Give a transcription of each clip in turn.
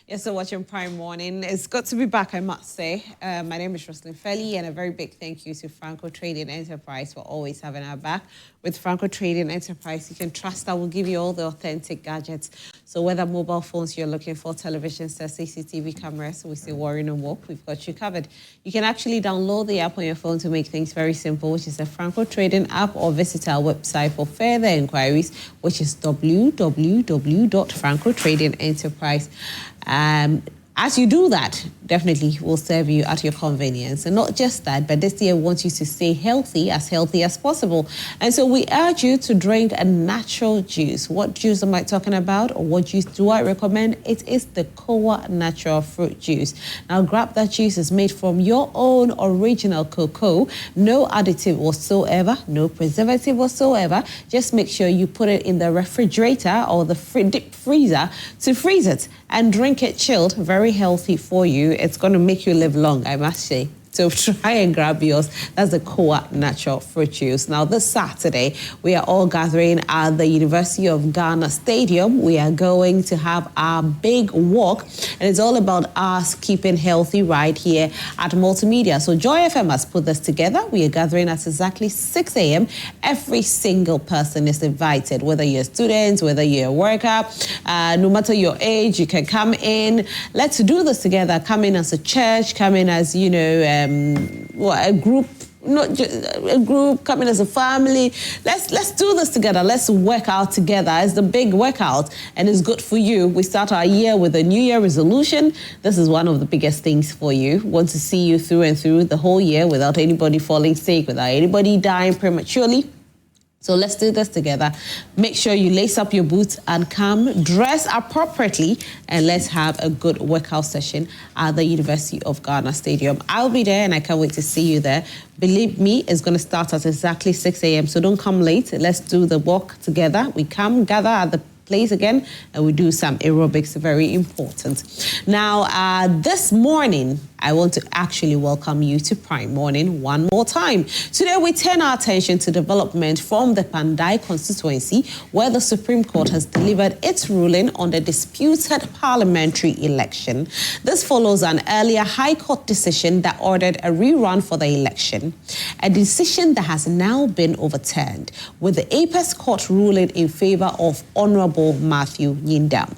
You're still watching Prime Morning. It's good to be back, I must say. My name is Roslyn Felly, and a very big thank you to Franco Trading Enterprise for always having our back. With Franco Trading Enterprise, you can trust that we'll give you all the authentic gadgets. So whether mobile phones you're looking for, television sets, CCTV cameras, we say worry no more. We've got you covered. You can actually download the app on your phone to make things very simple, which is the Franco Trading app, or visit our website for further inquiries, which is www.francotradingenterprise.com. As you do that, definitely will serve you at your convenience. And not just that, but this year we want you to stay healthy as possible. And so we urge you to drink a natural juice. What juice am I talking about, or what juice do I recommend? It is the Kowa Natural Fruit Juice. Now grab that juice. It's made from your own original cocoa. No additive whatsoever, no preservative whatsoever. Just make sure you put it in the refrigerator or the deep freezer to freeze it, and drink it chilled. Very healthy for you. It's going to make you live long, I must say. So try and grab yours. That's the Kowa Natural Fruit Juice. Now, this Saturday, we are all gathering at the University of Ghana Stadium. We are going to have our big walk, and it's all about us keeping healthy right here at Multimedia. So Joy FM has put this together. We are gathering at exactly 6 a.m. Every single person is invited, whether you're a student, whether you're a worker, no matter your age, you can come in. Let's do this together. Come in as a church, come in as, you know, a group, not just a group, coming as a family. Let's do this together. Let's work out together. It's the big workout, and it's good for you. We start our year with a New Year resolution. This is one of the biggest things for you. Want to see you through and through the whole year without anybody falling sick, without anybody dying prematurely. So let's do this together. Make sure you lace up your boots and come, dress appropriately, and let's have a good workout session at the University of Ghana Stadium. I'll be there, and I can't wait to see you there. Believe me, it's going to start at exactly 6 a.m., so don't come late. Let's do the walk together. We come, gather at the place again, and we do some aerobics. Very important. Now, this morning, I want to actually welcome you to Prime Morning one more time. Today, we turn our attention to development from the Pandai constituency, where the Supreme Court has delivered its ruling on the disputed parliamentary election. This follows an earlier High Court decision that ordered a rerun for the election, a decision that has now been overturned, with the Apex Court ruling in favor of Honorable Matthew Nyindam.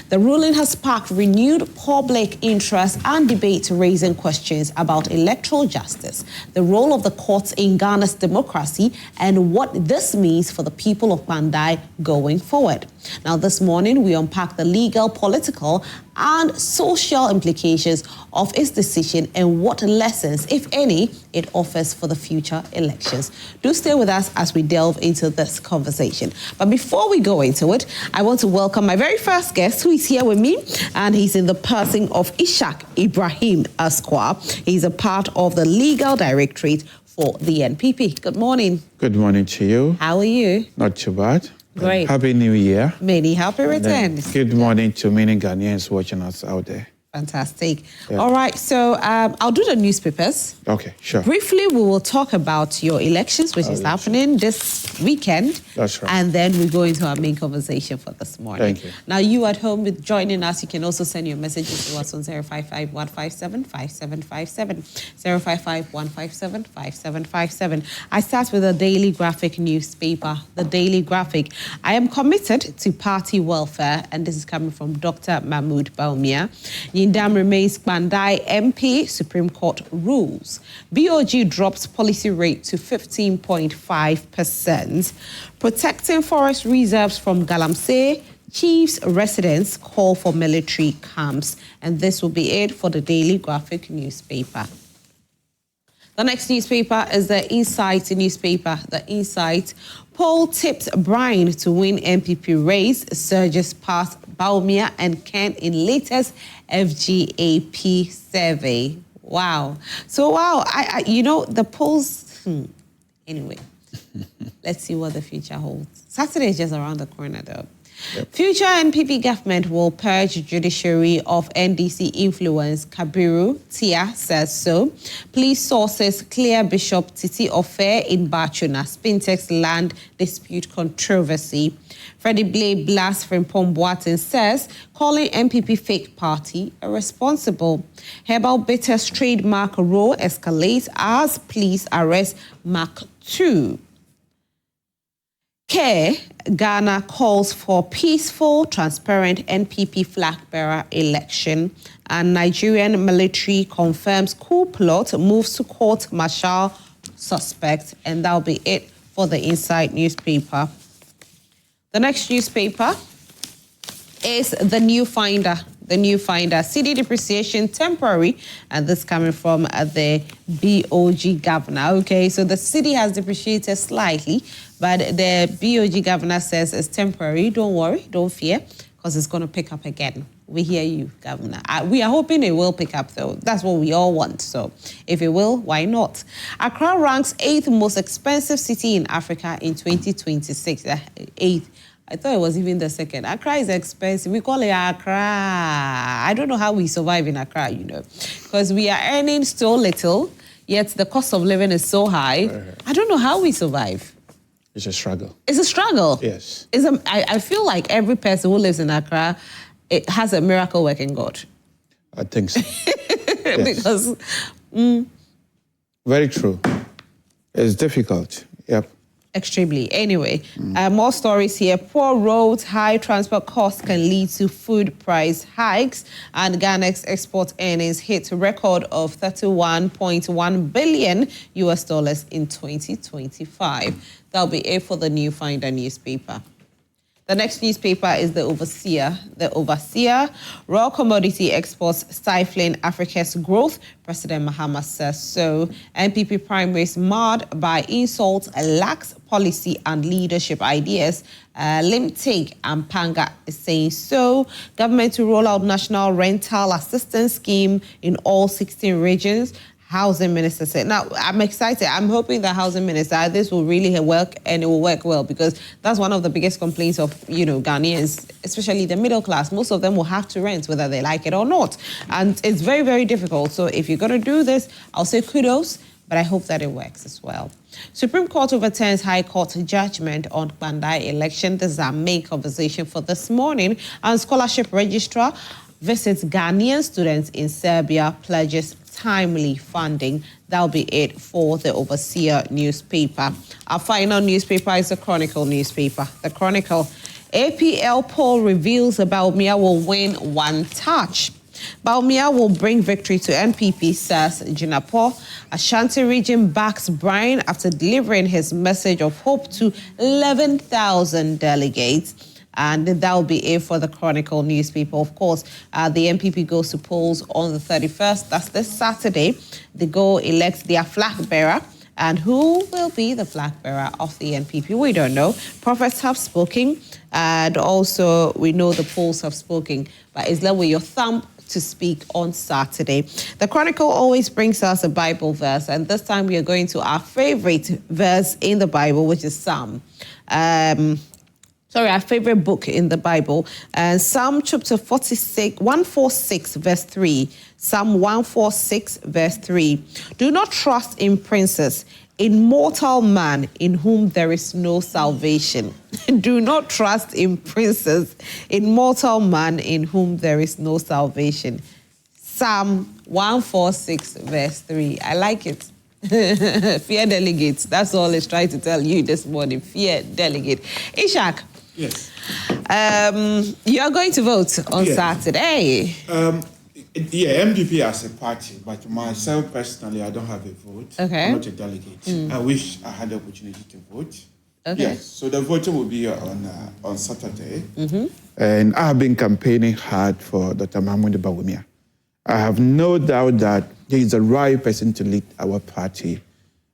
The ruling has sparked renewed public interest and debate, raising questions about electoral justice, the role of the courts in Ghana's democracy, and what this means for the people of Pandai going forward. Now, this morning, we unpack the legal, political, and social implications of its decision and what lessons, if any, it offers for the future elections. Do stay with us as we delve into this conversation. But before we go into it, I want to welcome my very first guest, who is here with me, and he's in the person of Ishak Ibrahim Asquar. He's a part of the legal directorate for the NPP. Good morning. Good morning to you. How are you? Not too bad. Great. Happy New Year. Many happy returns. Good morning to many Ghanaians watching us out there. Fantastic. Yeah. All right, so I'll do the newspapers. Okay, sure. Briefly, we will talk about your elections, which is happening this weekend. That's right. And then we go into our main conversation for this morning. Thank you. Now, you at home with joining us, you can also send your messages to us on 055-157-5757, 055-157-5757. I start with the Daily Graphic newspaper. The Daily Graphic. I am committed to party welfare, and this is coming from Dr. Mahmoud Baumia. Nyindam remains Pandai MP, Supreme Court rules. BOG drops policy rate to 15.5%. Protecting forest reserves from Galamsey, chiefs residents call for military camps. And this will be it for the Daily Graphic newspaper. The next newspaper is the Insight newspaper. The Insight poll tips Brian to win MPP race, surges past Baumia and Ken in latest FGAP survey. Wow. So, wow, I you know, the polls, anyway, let's see what the future holds. Saturday is just around the corner, though. Future NPP government will purge judiciary of NDC influence, Kabiru Tia says so. Police sources clear Bishop Titi Ofe in Bachuna, Spintex land dispute controversy. Freddie Blay blasts Frimpong Boateng says, calling NPP fake party irresponsible. Herbal Bitters trademark row escalates as police arrest Mark II. Ghana calls for peaceful, transparent NPP flag bearer election. And Nigerian military confirms coup plot moves to court martial suspect. And that'll be it for the Inside newspaper. The next newspaper is the New Finder. The New Finder, cedi depreciation temporary, and this coming from the BOG governor. Okay, so the cedi has depreciated slightly, but the BOG governor says it's temporary. Don't worry, don't fear, because it's going to pick up again. We hear you, Governor. We are hoping it will pick up, though. That's what we all want. So if it will, why not? Accra ranks 8th most expensive city in Africa in 2026. 8th. I thought it was even the second. Accra is expensive. We call it Accra. I don't know how we survive in Accra, you know, because we are earning so little, yet the cost of living is so high. I don't know how we survive. It's a struggle. It's a struggle. Yes. I feel like every person who lives in Accra, it has a miracle working God. I think so. Because... Very true. It's difficult. Yep. Extremely. Anyway, more stories here. Poor roads, high transport costs can lead to food price hikes, and Ghana's export earnings hit a record of $31.1 billion in 2025. That'll be it for the New Finder newspaper. The next newspaper is The Overseer. The Overseer, raw commodity exports stifling Africa's growth. President Mahama says so. NPP primaries marred by insults, lax policy and leadership ideas. Limtig and Panga is saying so. Government to roll out national rental assistance scheme in all 16 regions. Housing Minister said. Now, I'm excited. I'm hoping the Housing Minister, this will really work and it will work well, because that's one of the biggest complaints of, Ghanaians, especially the middle class. Most of them will have to rent whether they like it or not. And it's very, very difficult. So if you're going to do this, I'll say kudos, but I hope that it works as well. Supreme Court overturns High Court judgment on Bandai election. This is our main conversation for this morning. And Scholarship Registrar visits Ghanaian students in Serbia, pledges timely funding. That'll be it for the Overseer newspaper. Our final newspaper is the Chronicle newspaper. The Chronicle. APL poll reveals Baumia will win one touch. Baumia will bring victory to NPP, says Jinapo. Ashanti region backs Brian after delivering his message of hope to 11,000 delegates. And that will be it for the Chronicle newspaper. Of course, the NPP goes to polls on the 31st. That's this Saturday. They go elect their flag bearer. And who will be the flag bearer of the NPP? We don't know. Prophets have spoken. And also, we know the polls have spoken. But it's left with your thumb to speak on Saturday. The Chronicle always brings us a Bible verse. And this time we are going to our favorite verse in the Bible, which is Psalm. Our favorite book in the Bible, Psalm chapter 146, verse 3. Psalm 146, verse 3. Do not trust in princes, in mortal man in whom there is no salvation. Do not trust in princes, in mortal man in whom there is no salvation. Psalm 146, verse 3. I like it. Fear delegates. That's all it's trying to tell you this morning. Fear delegate. Ishak. Yes. You are going to vote on Saturday. MPP as a party, but myself personally, I don't have a vote. Okay. I'm not a delegate. I wish I had the opportunity to vote. Okay. Yes. So the voting will be on Saturday. And I have been campaigning hard for Dr. Mahmoud Bawumia. I have no doubt that he is the right person to lead our party.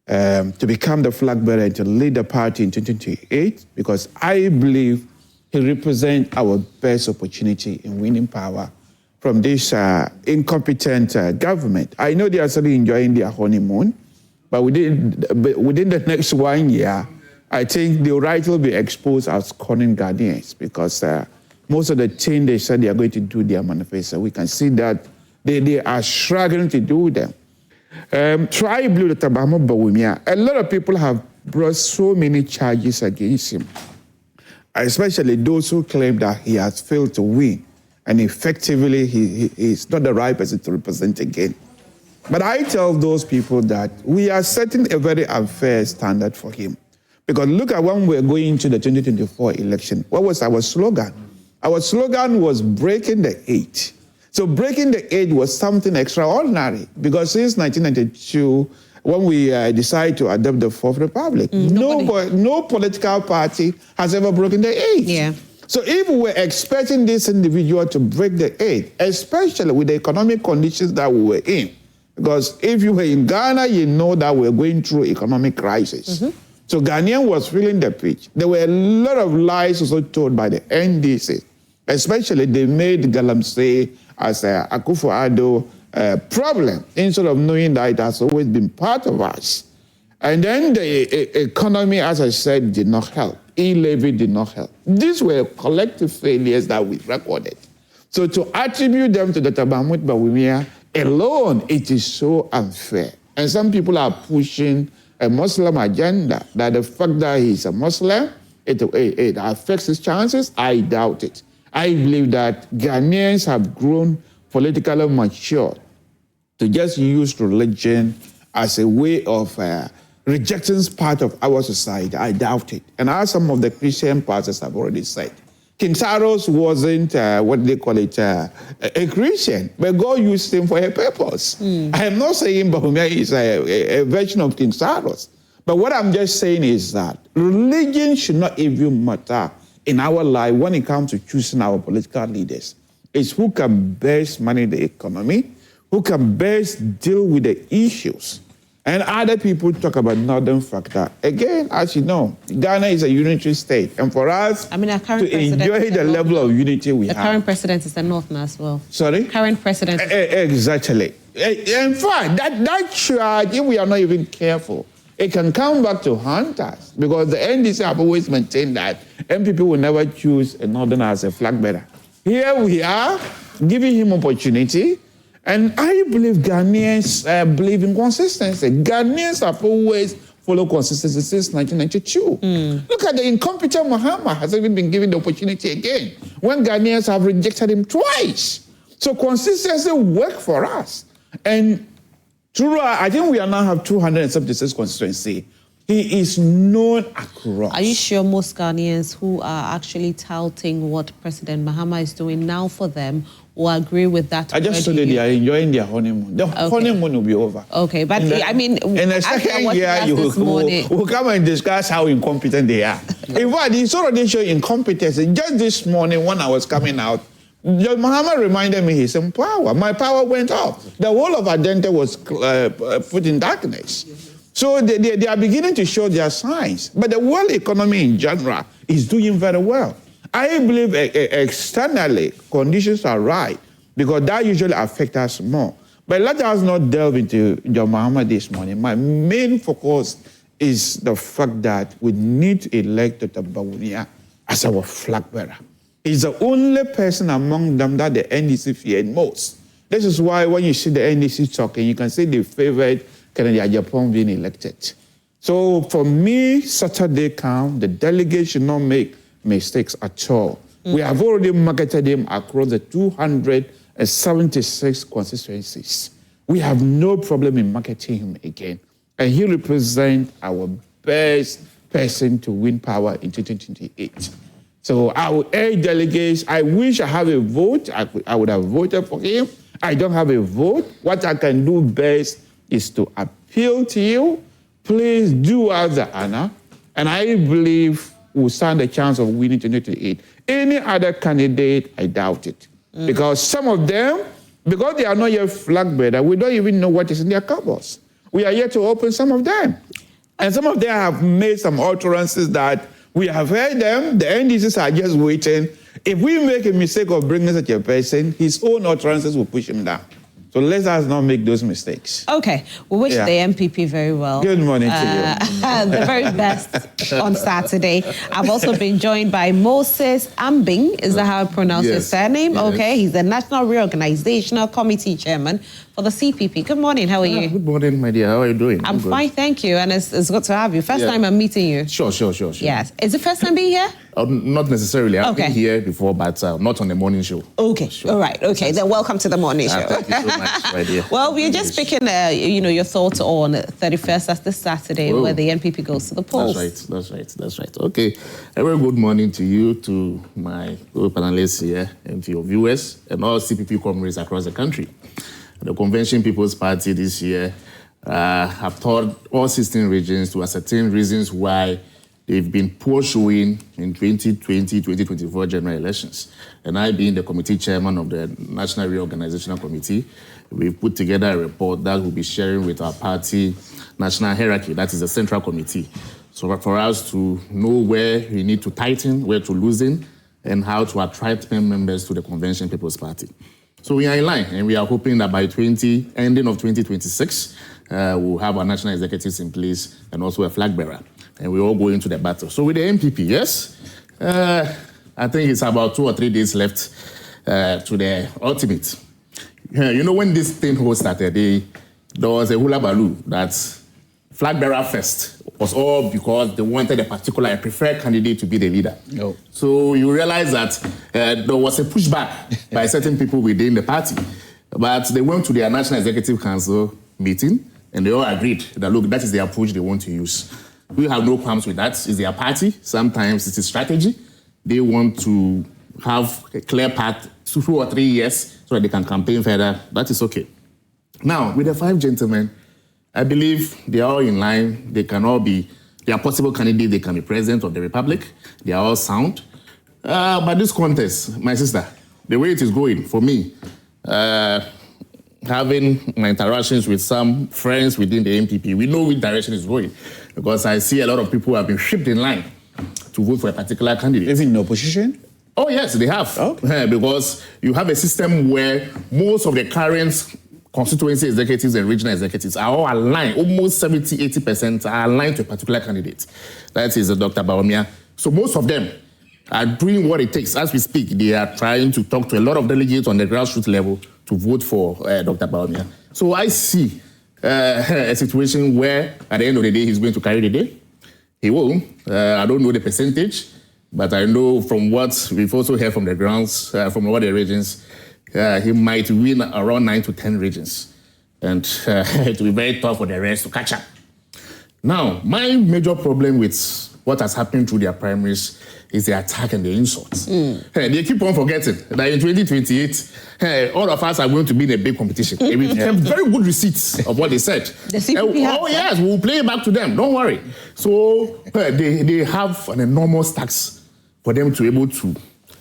To become the flag bearer and to lead the party in 2028, because I believe he represents our best opportunity in winning power from this incompetent government. I know they are still enjoying their honeymoon, but within the next 1 year, I think they'll rightly be exposed as conning Ghanaians because most of the things they said they are going to do their manifesto, we can see that they are struggling to do them. Try Blue Dr. Mahmoud Bawumia. A lot of people have brought so many charges against him, especially those who claim that he has failed to win and effectively he is not the right person to represent again. But I tell those people that we are setting a very unfair standard for him. Because look at when we're going into the 2024 election. What was our slogan? Our slogan was breaking the eight. So breaking the eight was something extraordinary because since 1992, when we decided to adopt the Fourth Republic, no political party has ever broken the eight. Yeah. So if we're expecting this individual to break the eight, especially with the economic conditions that we were in, because if you were in Ghana, you know that we're going through economic crisis. So Ghanaian was feeling the pinch. There were a lot of lies also told by the NDC, especially they made Galamsey as a Akufo-Addo problem instead of knowing that it has always been part of us. And then the economy, as I said, did not help. E-levy did not help. These were collective failures that we recorded. So to attribute them to Dr. Mahmoud Bawumia alone, it is so unfair. And some people are pushing a Muslim agenda, that the fact that he's a Muslim, it affects his chances. I doubt it. I believe that Ghanaians have grown politically mature to just use religion as a way of rejecting part of our society. I doubt it. And as some of the Christian pastors have already said, King Cyrus wasn't, what they call it, a Christian, but God used him for a purpose. I am not saying Bawumia is a version of King Cyrus, but what I'm just saying is that religion should not even matter in our life when it comes to choosing our political leaders. It's who can best manage the economy, who can best deal with the issues. And other people talk about northern factor. Again, as you know, Ghana is a unitary state. And for us our current to enjoy the level of unity we have. The current president is the North now as well. Sorry? Current president. Exactly. In fact, that charge, if we are not even careful, it can come back to haunt us. Because the NDC have always maintained that MPP will never choose a northerner as a flag bearer. Here we are, giving him opportunity. And I believe Ghanaians believe in consistency. Ghanaians have always followed consistency since 1992. Look at the incompetent Mahama has even been given the opportunity again when Ghanaians have rejected him twice. So consistency worked for us. And through, I think we now have 276 constituency. He is known across. Are you sure most Ghanaians who are actually touting what President Mahama is doing now for them will agree with that? I just told you they are enjoying their honeymoon. The honeymoon will be over. Okay, but I mean, in the second year, you will come and discuss how incompetent they are. In fact, it's already showing incompetence. Just this morning, when I was coming out, Mahama reminded me he's in power. My power went up. The whole of Adente was put in darkness. So they are beginning to show their signs. But the world economy in general is doing very well. I believe externally conditions are right because that usually affects us more. But let us not delve into John Mahama this morning. My main focus is the fact that we need to elect Dr. Bawumia as our flag bearer. He's the only person among them that the NDC feared most. This is why when you see the NDC talking, you can see they favored Kennedy Agyapong being elected. So for me, Saturday come, the delegate should not make mistakes at all. We have already marketed him across the 276 constituencies. We have no problem in marketing him again. And he represents our best person to win power in 2028. So I will urge delegates, I wish I have a vote. I would have voted for him. I don't have a vote. What I can do best is to appeal to you. Please do us the honor. And I believe we'll stand a chance of winning 2028. Any other candidate, I doubt it. Because some of them, because they are not yet flag bearer, we don't even know what is in their cupboards. We are yet to open some of them. And some of them have made some utterances that we have heard them. The NDCs are just waiting. If we make a mistake of bringing such a person, his own utterances will push him down. So let us not make those mistakes. Okay, we wish Yeah. the MPP very well. Good morning to you. The very best on Saturday. I've also been joined by Moses Ambing. Is that how I pronounce his Yes. surname? Yes. Okay, he's the National Reorganizational Committee Chairman for the CPP. Good morning, how are you? Good morning, my dear. How are you doing? I'm good. fine, thank you, and it's good to have you. First Yeah. time I'm meeting you. Sure. Yes. Is it first time being here? Not necessarily. I've Okay. been here before, but not on the morning show. Okay, all right, okay. Then welcome to the morning show. Thank you so much, my dear. Well, we're just speaking, your thoughts on 31st, that's this Saturday, Oh. where the NPP goes to the polls. That's right. Okay. A very good morning to you, to my panelists here, and to your viewers, and all CPP comrades across the country. The Convention People's Party this year have told all 16 regions to ascertain reasons why they've been poor showing in 2020-2024 general elections. And I, being the committee chairman of the National Reorganizational Committee, we put together a report that we'll be sharing with our party national hierarchy, that is the Central Committee. So for us to know where we need to tighten, where to loosen, and how to attract members to the Convention People's Party. So we are in line, and we are hoping that by ending of 2026, we'll have our national executives in place and also a flag bearer. And we all go into the battle. So with the MPP, yes, I think it's about 2 or 3 days left to the ultimate. When this thing whole started, there was a hula baloo that flag bearer first was all because they wanted a preferred candidate to be the leader. No. So you realize that there was a pushback by certain people within the party. But they went to their National Executive Council meeting and they all agreed that, look, that is the approach they want to use. We have no qualms with that. It's their party. Sometimes it's a strategy. They want to have a clear path 2 or 3 years so that they can campaign further. That is okay. Now, with the 5 gentlemen, I believe they are all in line. They are possible candidates. They can be president of the Republic. They are all sound. But this contest, my sister, the way it is going, for me, having my interactions with some friends within the MPP, we know which direction it's going. Because I see a lot of people who have been shipped in line to vote for a particular candidate. Even in opposition? Oh, yes, they have. Okay. Because you have a system where most of the current constituency executives and regional executives are all aligned. Almost 70-80% are aligned to a particular candidate. That is Dr. Bawumia. So most of them are doing what it takes. As we speak, they are trying to talk to a lot of delegates on the grassroots level to vote for Dr. Bawumia. So I see a situation where, at the end of the day, he's going to carry the day. He will. I don't know the percentage, but I know from what we've also heard from the grounds, from all the regions, he might win around 9 to 10 regions. And it will be very tough for the rest to catch up. Now, my major problem with what has happened through their primaries is the attack and the insults. They keep on forgetting that in 2028, all of us are going to be in a big competition. And we have very good receipts of what they said. The CPP has oh, yes, we'll play it back to them. Don't worry. So they have an enormous tax for them to be able to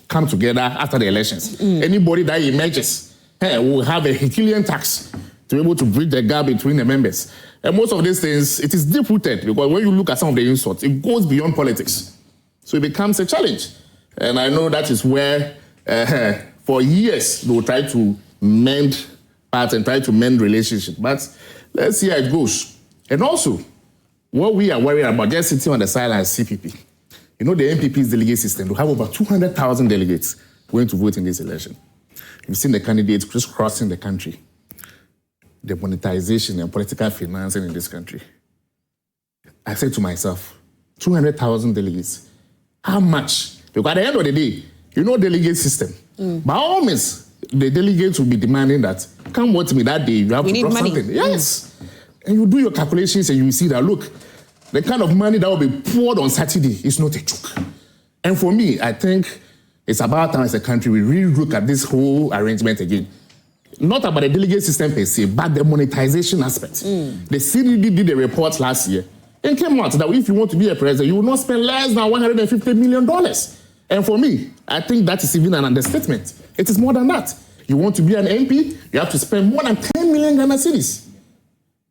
come together after the elections. Anybody that emerges will have a Herculean tax to be able to bridge the gap between the members. And most of these things, it is deep-rooted because when you look at some of the insults, it goes beyond politics. So it becomes a challenge. And I know that is where, for years, they will try to mend parts and try to mend relationships. But let's see how it goes. And also, what we are worried about, just sitting on the sideline as CPP, the MPP's delegate system, we have over 200,000 delegates going to vote in this election. You've seen the candidates just crossing the country. The monetization and political financing in this country. I said to myself, 200,000 delegates. How much? Because at the end of the day, delegate system. By all means, the delegates will be demanding that, come with me that day, you have to drop money. something. Yes. And you do your calculations and you see that, look, the kind of money that will be poured on Saturday is not a joke. And for me, I think it's about time as a country we really look at this whole arrangement again. Not about the delegate system per se, but the monetization aspect. The CDD did a report last year and came out that if you want to be a president, you will not spend less than $150 million. And for me, I think that is even an understatement. It is more than that. You want to be an MP, you have to spend more than 10 million Ghana cedis.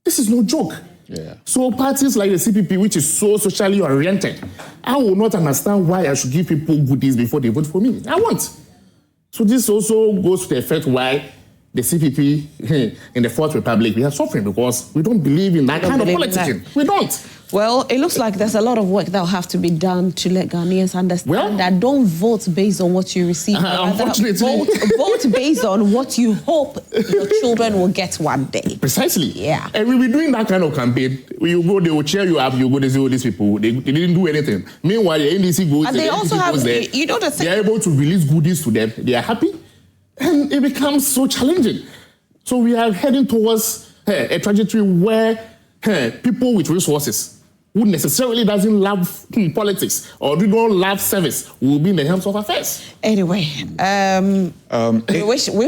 This is no joke. Yeah. So parties like the CPP, which is so socially oriented, I will not understand why I should give people goodies before they vote for me. I won't. So this also goes to the effect why the CPP in the Fourth Republic, we are suffering because we don't believe in that kind of politicking. We don't. Well, it looks like there's a lot of work that will have to be done to let Ghanaians understand that don't vote based on what you receive. Unfortunately. Vote based on what you hope your children will get one day. Precisely. Yeah. And we'll be doing that kind of campaign. You go, they will cheer you up, you go, they say, oh, these people, they didn't do anything. Meanwhile, the NDC goes, and they also have, you know, they are able to release goodies to them. They are happy. And it becomes so challenging. So we are heading towards a trajectory where people with resources who necessarily doesn't love politics or do not love service will be in the helms of affairs. Anyway, which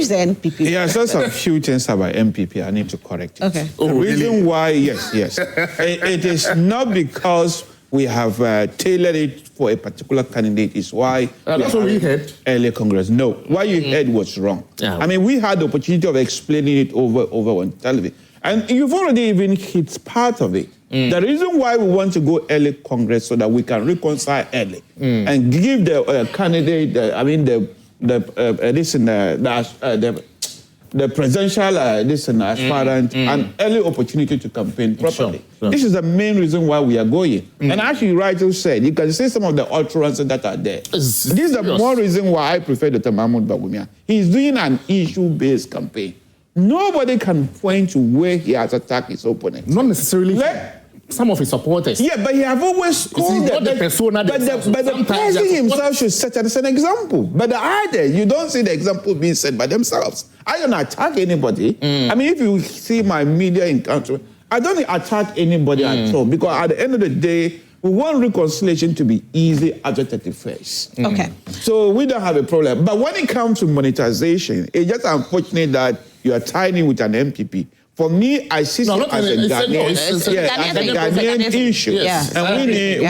the NPP? Yeah, so some few things about MPP I need to correct it. Okay. The reason why, yes. It is not because we have tailored it for a particular candidate is why that's what we heard. Early Congress. No, what you heard was wrong. Yeah. I mean, we had the opportunity of explaining it over on television. And you've already even hit part of it. The reason why we want to go early Congress so that we can reconcile early and give the candidate, the presidential aspirant an early opportunity to campaign properly. Sure. This is the main reason why we are going. And as you rightly said, you can see some of the utterances that are there. This is the more reason why I prefer Dr. Mahmoud Bawumia. He's doing an issue-based campaign. Nobody can point to where he has attacked his opponent. Not necessarily some of his supporters. Yeah, but he have always called the persona. But the person himself should set as an example. But the other, you don't see the example being set by themselves. I don't attack anybody. I mean, if you see my media encounter, I don't attack anybody at all. Because at the end of the day, we want reconciliation to be easy after 31st. Okay. So we don't have a problem. But when it comes to monetization, it's just unfortunate that you are tied in with an MPP. For me, I see it as a Ghanaian issue. Yes. And we need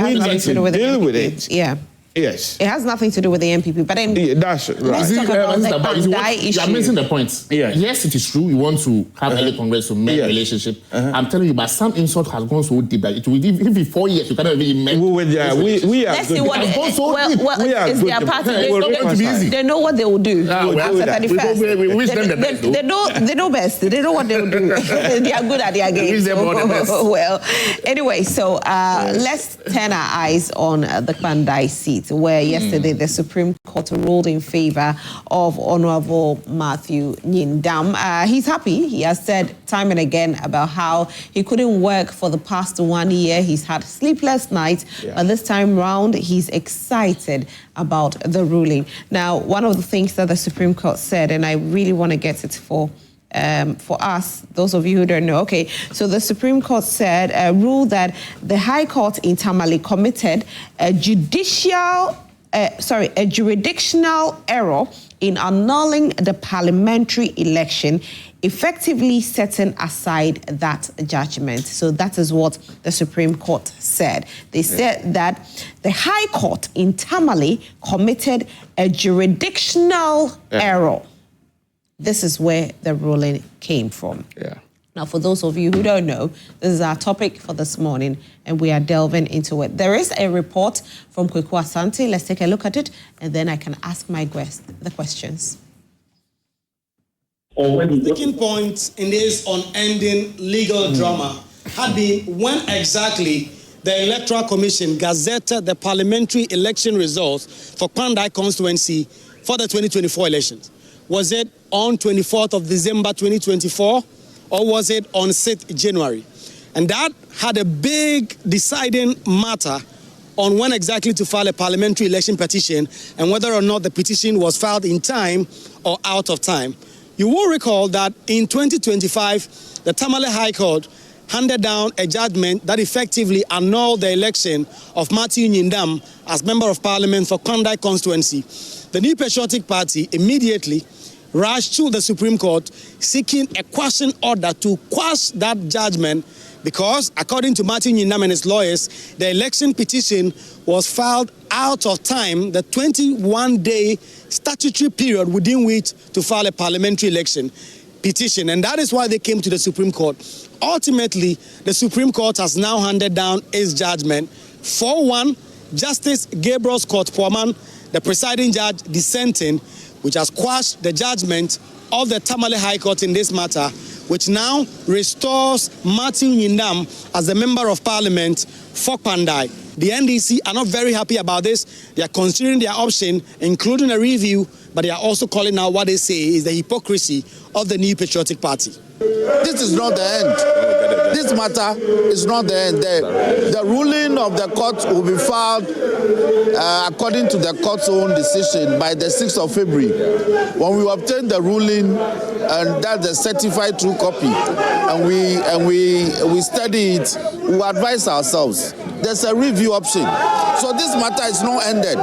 to deal with it. Yeah. Yes. It has nothing to do with the MPP. But then that's right. Let's talk about the Pandai issue. You are missing the point. Yeah. Yes, it is true. We want to have early Congress to mend relationship. I'm telling you, but some insult has gone so deep that it will be 4 years. You cannot even mend. We are Let's see what is their party. They know what they will do. We wish them the best. They know best. They know what they will do. They are good at their game. We wish them all the best. Well, anyway, so let's turn our eyes on the Pandai seat, where yesterday the Supreme Court ruled in favor of Honorable Matthew Nyindam. He's happy. He has said time and again about how he couldn't work for the past 1 year. He's had sleepless nights, but this time round, he's excited about the ruling. Now, one of the things that the Supreme Court said, and I really want to get it for us, those of you who don't know. Okay, so the Supreme Court said, ruled that the High Court in Tamale committed a jurisdictional error in annulling the parliamentary election, effectively setting aside that judgment. So that is what the Supreme Court said. They said that the High Court in Tamale committed a jurisdictional error. This is where the ruling came from. Yeah. Now, for those of you who don't know, this is our topic for this morning, and we are delving into it. There is a report from Kwame Asah-Asante. Let's take a look at it, and then I can ask my guest the questions. The sticking point in this unending legal drama had been when exactly the Electoral Commission gazetted the parliamentary election results for Pandai constituency for the 2024 elections. Was it on 24th of December 2024, or was it on 6th January? And that had a big deciding matter on when exactly to file a parliamentary election petition and whether or not the petition was filed in time or out of time. You will recall that in 2025, the Tamale High Court handed down a judgment that effectively annulled the election of Matthew Nyindam as Member of Parliament for Pandai constituency. The New Patriotic Party immediately rushed to the Supreme Court seeking a quashing order to quash that judgment because, according to Matthew Nyindam and his lawyers, the election petition was filed out of time, the 21-day statutory period within which to file a parliamentary election petition. And that is why they came to the Supreme Court. Ultimately, the Supreme Court has now handed down its judgment. 4-1, Justice Gabriel Scott Porman, the presiding judge, dissenting, which has quashed the judgment of the Tamale High Court in this matter, which now restores Matthew Nyindam as the Member of Parliament for Pandai. The NDC are not very happy about this. They are considering their option, including a review, but they are also calling out what they say is the hypocrisy of the New Patriotic Party. This is not the end. This matter is not the end. The ruling of the court will be filed according to the court's own decision by the 6th of February. When we obtain the ruling, and that's a certified true copy, and we study it, we advise ourselves. There's a review option. So this matter is not ended.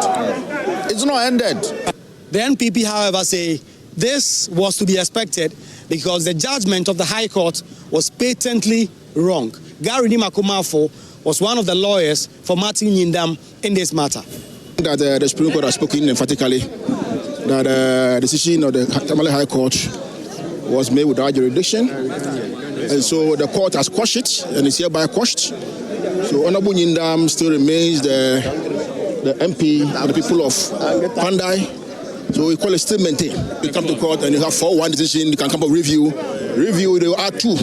It's not ended. The NPP, however, say this was to be expected because the judgment of the High Court was patently wrong. Gary Nimakumafo was one of the lawyers for Matthew Nyindam in this matter. That the Supreme Court has spoken emphatically that the decision of the Tamale High Court was made without jurisdiction, and so the court has quashed it and is hereby quashed. So Honorable Nyindam still remains the MP of the people of Pandai. So we call it still maintained. You come to court and you have 4-1 decision, you can come up review. Review, they will add 2.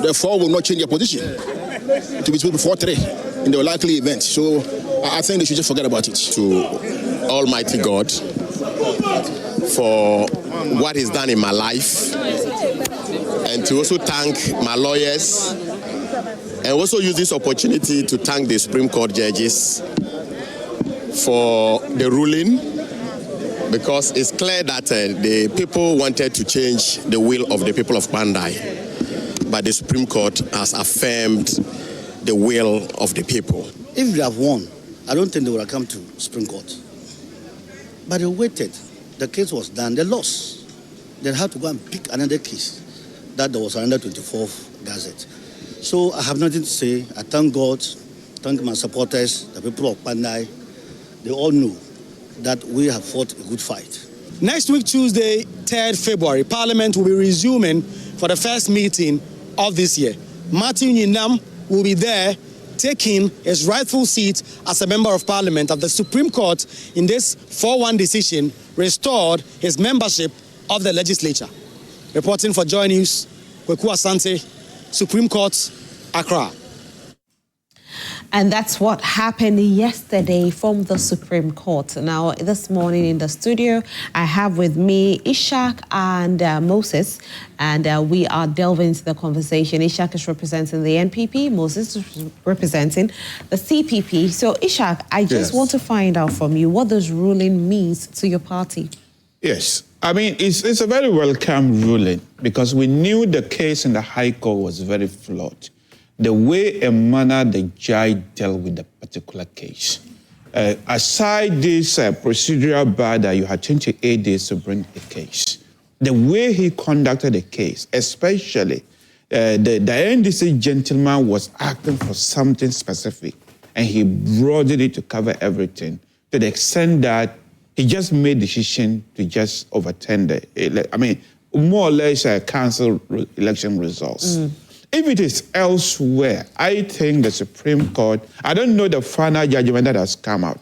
Therefore, will not change their position to be 4-3 in the likely event. So I think they should just forget about it. To Almighty God for what He's done in my life, and to also thank my lawyers, and also use this opportunity to thank the Supreme Court judges for the ruling, because it's clear that the people wanted to change the will of the people of Pandai, but the Supreme Court has affirmed the will of the people. If they have won, I don't think they would have come to Supreme Court. But they waited. The case was done. They lost. They had to go and pick another case that there was another 24th Gazette. So I have nothing to say. I thank God, thank my supporters, the people of Pandai. They all know that we have fought a good fight. Next week, Tuesday, 3rd February, Parliament will be resuming for the first meeting of this year. Matthew Nyindam will be there taking his rightful seat as a Member of Parliament of the Supreme Court in this 4-1 decision restored his membership of the legislature. Reporting for Joy News, Kwame Asah-Asante, Supreme Court, Accra. And that's what happened yesterday from the Supreme Court. Now, this morning in the studio, I have with me Ishak and Moses, and we are delving into the conversation. Ishak is representing the NPP, Moses is representing the CPP. So, Ishak, I just want to find out from you what this ruling means to your party. Yes. I mean, it's a very welcome ruling because we knew the case in the High Court was very flawed. The way and manner the judge dealt with the particular case. Aside this procedural bar that you had 28 days to bring the case, the way he conducted the case, especially the NDC gentleman was acting for something specific, and he broadened it to cover everything to the extent that he just made decision to just overturn more or less cancel election results. If it is elsewhere, I think the Supreme Court, I don't know the final judgment that has come out.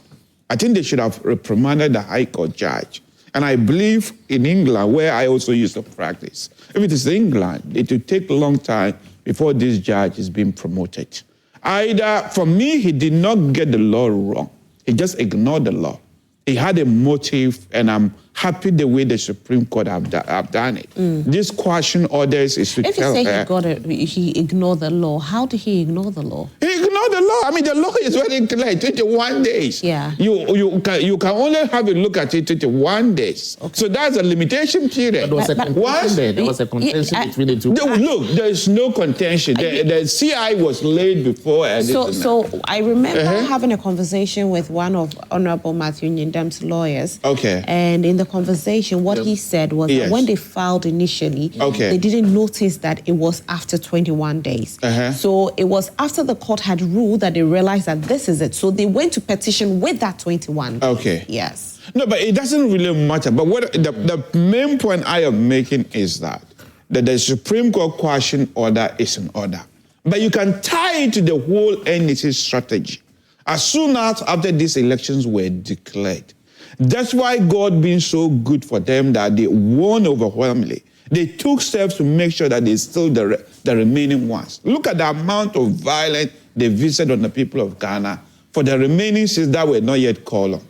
I think they should have reprimanded the High Court judge. And I believe in England, where I also used to practice, if it is England, it will take a long time before this judge is being promoted. For me, he did not get the law wrong. He just ignored the law. He had a motive, and I'm happy the way the Supreme Court have done it. This quashing orders is to tell her. If you say he ignored the law, how did he ignore the law? He ignored the law. I mean, the law is very clear, 21 days. Yeah. You can only have a look at it 21 days. Okay. So that's a limitation period. There was a contention between the two. Look, there is no contention. The CI was laid before. So I remember having a conversation with one of Honorable Matthew Nyindam's lawyers. Okay. And in the conversation, what he said was that when they filed initially, they didn't notice that it was after 21 days. So it was after the court had ruled that they realized that this is it. So they went to petition with that 21 days. Okay. Yes. No, but it doesn't really matter. But what the main point I am making is that the Supreme Court quashing order is an order. But you can tie it to the whole NDC strategy. As soon as after these elections were declared, That's why God being so good for them that they won overwhelmingly. They took steps to make sure that they still the remaining ones. Look at the amount of violence they visited on the people of Ghana for the remaining seats that were not yet called on.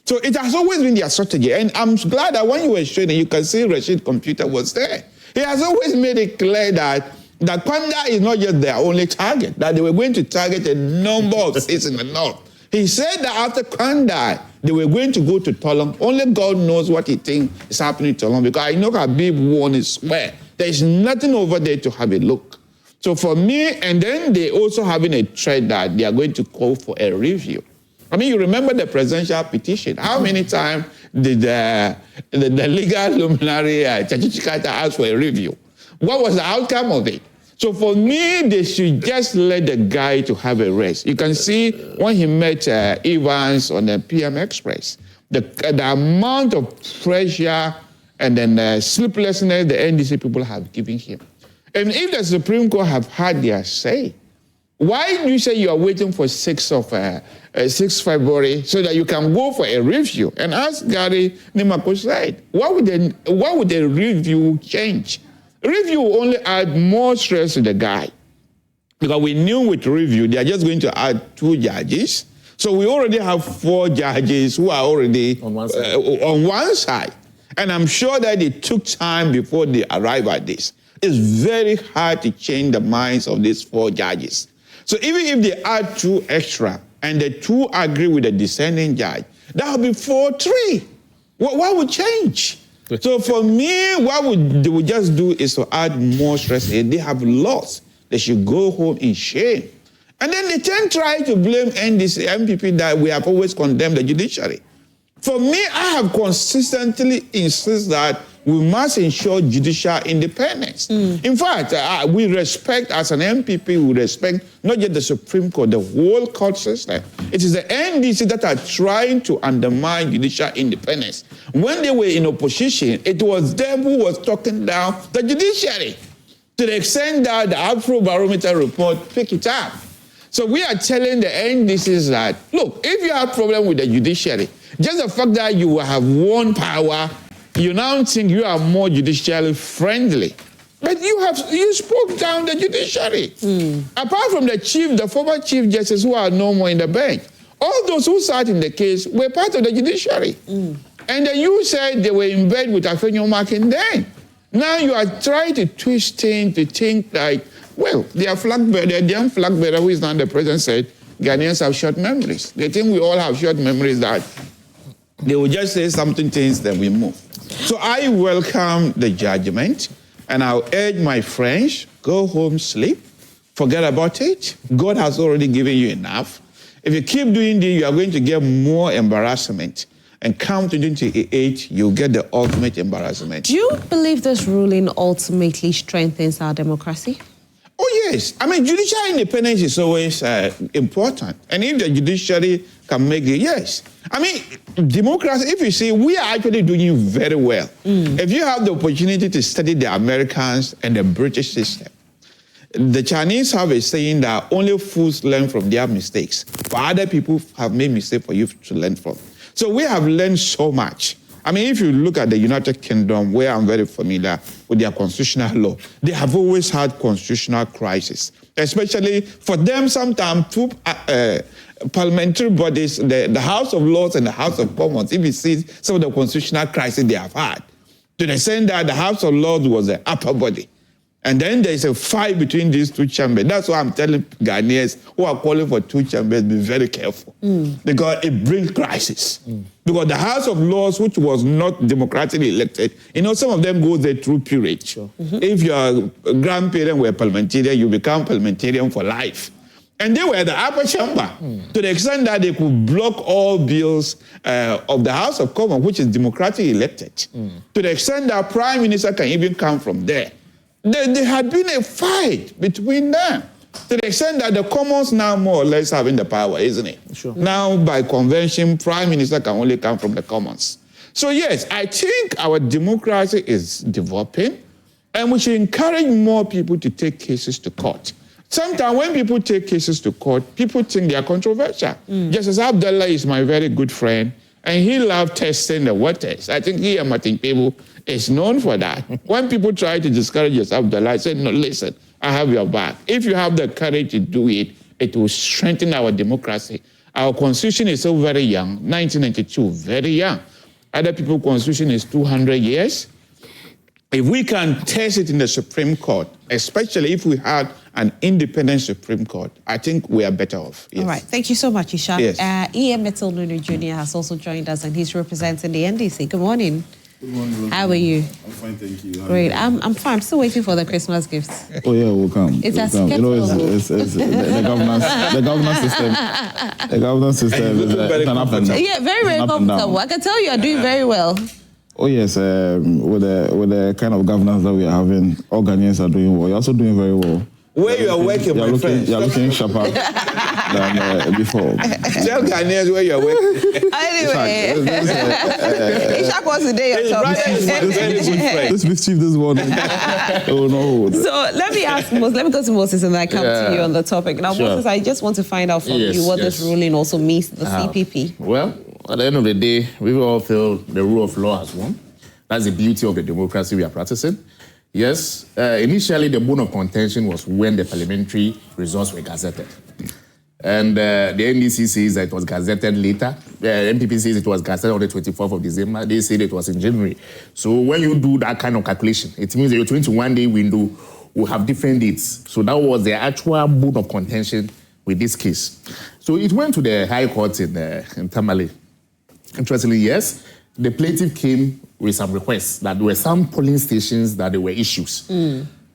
So it has always been their strategy. And I'm glad that when you were showing it, you can see Rashid Computer was there. He has always made it clear that Kwanda is not just their only target, that they were going to target a number of seats in the north. He said that after Kwanda, they were going to go to Tolong. Only God knows what he thinks is happening to Tolong, because I know Habib won his square. There is nothing over there to have a look. So for me, and then they also having a threat that they are going to call for a review. I mean, you remember the presidential petition. How many times did the legal luminary Chachichikata ask for a review? What was the outcome of it? So for me, they should just let the guy to have a rest. You can see when he met Evans on the PM Express, the amount of pressure and then sleeplessness the NDC people have given him. And if the Supreme Court have had their say, why do you say you are waiting for 6 February so that you can go for a review? And as Gary Nimako said, what would a review change? Review will only add more stress to the guy. Because we knew with review, they are just going to add 2 judges. So we already have 4 judges who are already on one side. And I'm sure that it took time before they arrive at this. It's very hard to change the minds of these 4 judges. So even if they add 2 extra and the 2 agree with the dissenting judge, that would be 4-3. What would change? So for me, they would just do is to add more stress. They have lost. They should go home in shame. And then they then try to blame NDC, MPP that we have always condemned the judiciary. For me, I have consistently insisted that we must ensure judicial independence. In fact, we respect, as an MPP, we respect not just the Supreme Court, the whole court system. It is the NDC that are trying to undermine judicial independence. When they were in opposition, it was them who was talking down the judiciary, to the extent that the Afrobarometer report picked it up. So we are telling the NDCs that, look, if you have a problem with the judiciary, just the fact that you have won power, you now think you are more judicially friendly. But you spoke down the judiciary. Apart from the former chief justice who are no more in the bench, all those who sat in the case were part of the judiciary. And then you said they were in bed with Afenyo Makinde. Now you are trying to twist things to think like, well, their young flag bearer, who is now the president, said Ghanaians have short memories. They think we all have short memories, that they will just say something, things, then we move. So I welcome the judgment, and I'll urge my friends, go home, sleep, forget about it. God has already given you enough. If you keep doing this, you are going to get more embarrassment. And come to 2028, you'll get the ultimate embarrassment. Do you believe this ruling ultimately strengthens our democracy? Oh, yes. I mean, judicial independence is always important. And if the judiciary can make it, yes. I mean, democracy, if you see, we are actually doing very well. If you have the opportunity to study the Americans and the British system, the Chinese have a saying that only fools learn from their mistakes, but other people have made mistakes for you to learn from. So we have learned so much. I mean, if you look at the United Kingdom, where I'm very familiar with their constitutional law, they have always had constitutional crisis, especially for them sometimes 2 parliamentary bodies, the House of Lords and the House of Commons, if you see some of the constitutional crisis they have had, to the extent that the House of Lords was the upper body. And then there's a fight between these 2 chambers. That's why I'm telling Ghanaians who are calling for 2 chambers, be very careful. Because it brings crisis. Because the House of Lords, which was not democratically elected, some of them go there through peerage. If your grandparents were parliamentarian, you become parliamentarian for life. And they were the upper chamber, to the extent that they could block all bills of the House of Commons, which is democratically elected. To the extent that Prime Minister can even come from there. There had been a fight between them, to the extent that the Commons now more or less having the power, isn't it? Sure. Now, by convention, Prime Minister can only come from the Commons. So yes, I think our democracy is developing, and we should encourage more people to take cases to court. Sometimes when people take cases to court, people think they are controversial. Justice Abdullah is my very good friend, And he loved testing the waters. I think he and Martin Pebu is known for that. When people try to discourage us of the light, say, no, listen, I have your back. If you have the courage to do it, it will strengthen our democracy. Our constitution is so very young, 1992, very young. Other people's constitution is 200 years. If we can test it in the Supreme Court, especially if we had an independent Supreme Court, I think we are better off. Yes. All right. Thank you so much, Isha. Yes. E.M. Mitchell-Nunu Jr. has also joined us, and he's representing the NDC. Good morning. Good morning. How are you? I'm fine, thank you. Great. I'm fine. I'm still waiting for the Christmas gifts. Oh yeah, we'll come. It's we'll as come. You know, it's the governance system. The governance system is an up and down. Yeah, very, very comfortable. I can tell you are doing very well. Oh yes, with the kind of governance that we are having, all Ghanaians are doing well. You're also doing very well. Where you are working, my friend? You're looking sharper than before. Tell Ghanaians where you're working. Anyway, Ishak was today your topic. This mischief this morning. Oh no. So let me ask Moses, let me go to Moses and I come to you on the topic. Now, Sure. Moses, I just want to find out from you what this ruling also means to the CPP. Well, at the end of the day, we all feel the rule of law has won. That's the beauty of the democracy we are practicing. Yes, initially the bone of contention was when the parliamentary results were gazetted. And the NDC says that it was gazetted later. The MPP says it was gazetted on the 24th of December. They said it was in January. So when you do that kind of calculation, it means that your 21-day window will have different dates. So that was the actual bone of contention with this case. So it went to the High Court in Tamale. Interestingly, yes, the plaintiff came with some requests that there were some polling stations that there were issues.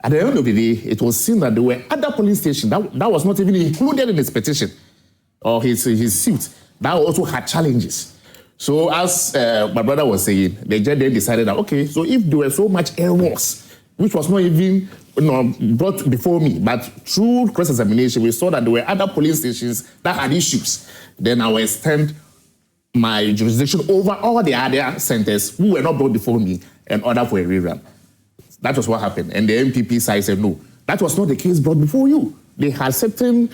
At the end of the day, it was seen that there were other polling stations that was not even included in his petition or his suit that also had challenges. So as my brother was saying, the judge then decided that, okay, so if there were so much errors, which was not even brought before me, but through cross-examination, we saw that there were other polling stations that had issues, then I will extend my jurisdiction over all the other centers who were not brought before me and order for a rerun. That was what happened. And the MPP side said, no, that was not the case brought before you. They had certain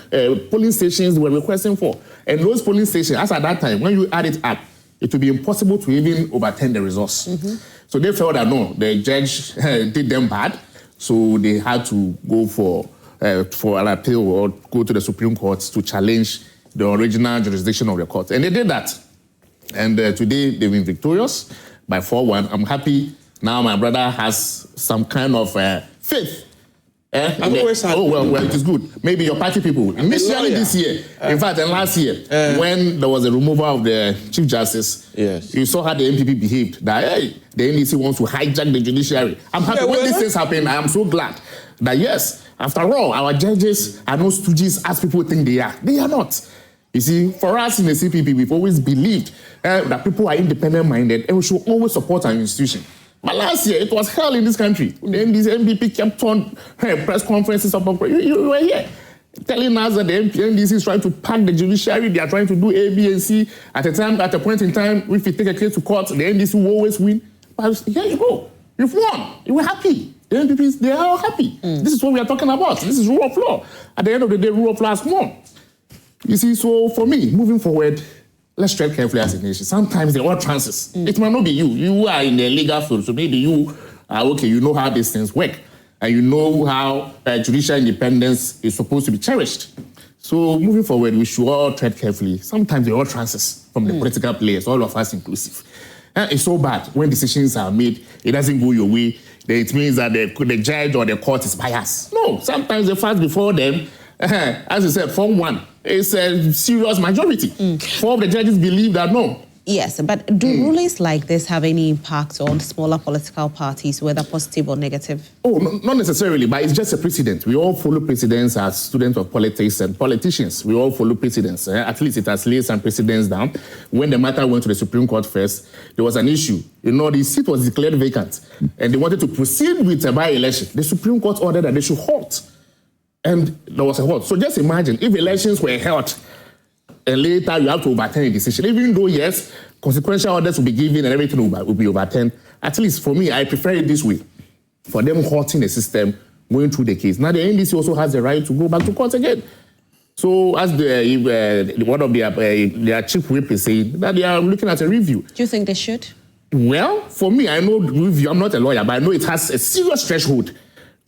polling stations they were requesting for. And those polling stations, as at that time, when you add it up, it would be impossible to even overturn the results. So they felt that, no, the judge did them bad. So they had to go for an appeal or go to the Supreme Court to challenge the original jurisdiction of the court. And they did that. And today they've been victorious by 4-1. I'm happy now my brother has some kind of faith. Well, it is good. Maybe your party people. Initially this year, in fact, and last year, when there was a removal of the Chief Justice, you saw how the MPP behaved. That, hey, the NDC wants to hijack the judiciary. I'm happy when these things happen. I am so glad that, yes, after all, our judges are not stooges as people think they are. They are not. You see, for us in the CPP, we've always believed that people are independent-minded and we should always support our institution. But last year, it was hell in this country. Then this MPP kept on press conferences. You were here telling us that the NDC is trying to pack the judiciary. They are trying to do A, B, and C. At a point in time, if you take a case to court, the NDC will always win. But here you go. You've won. You were happy. The MPPs, they are all happy. This is what we are talking about. This is rule of law. At the end of the day, rule of law has won. You see, so for me, moving forward, let's tread carefully as a nation. Sometimes there are chances. It might not be you. You are in the legal field, so maybe you are okay. You know how these things work, and you know how judicial independence is supposed to be cherished. So moving forward, we should all tread carefully. Sometimes there are chances from the political players, all of us inclusive. It's so bad when decisions are made, it doesn't go your way. Then it means that the judge or the court is biased. No, sometimes the facts before them, as I said, Form 1. It's a serious majority. 4 of the judges believe that no. Yes, but do rulings like this have any impact on smaller political parties, whether positive or negative? Oh, no, not necessarily, but it's just a precedent. We all follow precedents as students of politics and politicians. We all follow precedents. At least it has laid some precedents down. When the matter went to the Supreme Court first, there was an issue. You know, the seat was declared vacant, and they wanted to proceed with a by-election. The Supreme Court ordered that they should halt. And there was a halt. So just imagine if elections were held and later you have to overturn a decision. Even though, yes, consequential orders will be given and everything will be overturned. At least for me, I prefer it this way. For them halting the system, going through the case. Now the NDC also has the right to go back to court again. So as one of their chief whip is saying, that they are looking at a review. Do you think they should? Well, for me, I know review, I'm not a lawyer, but I know it has a serious threshold.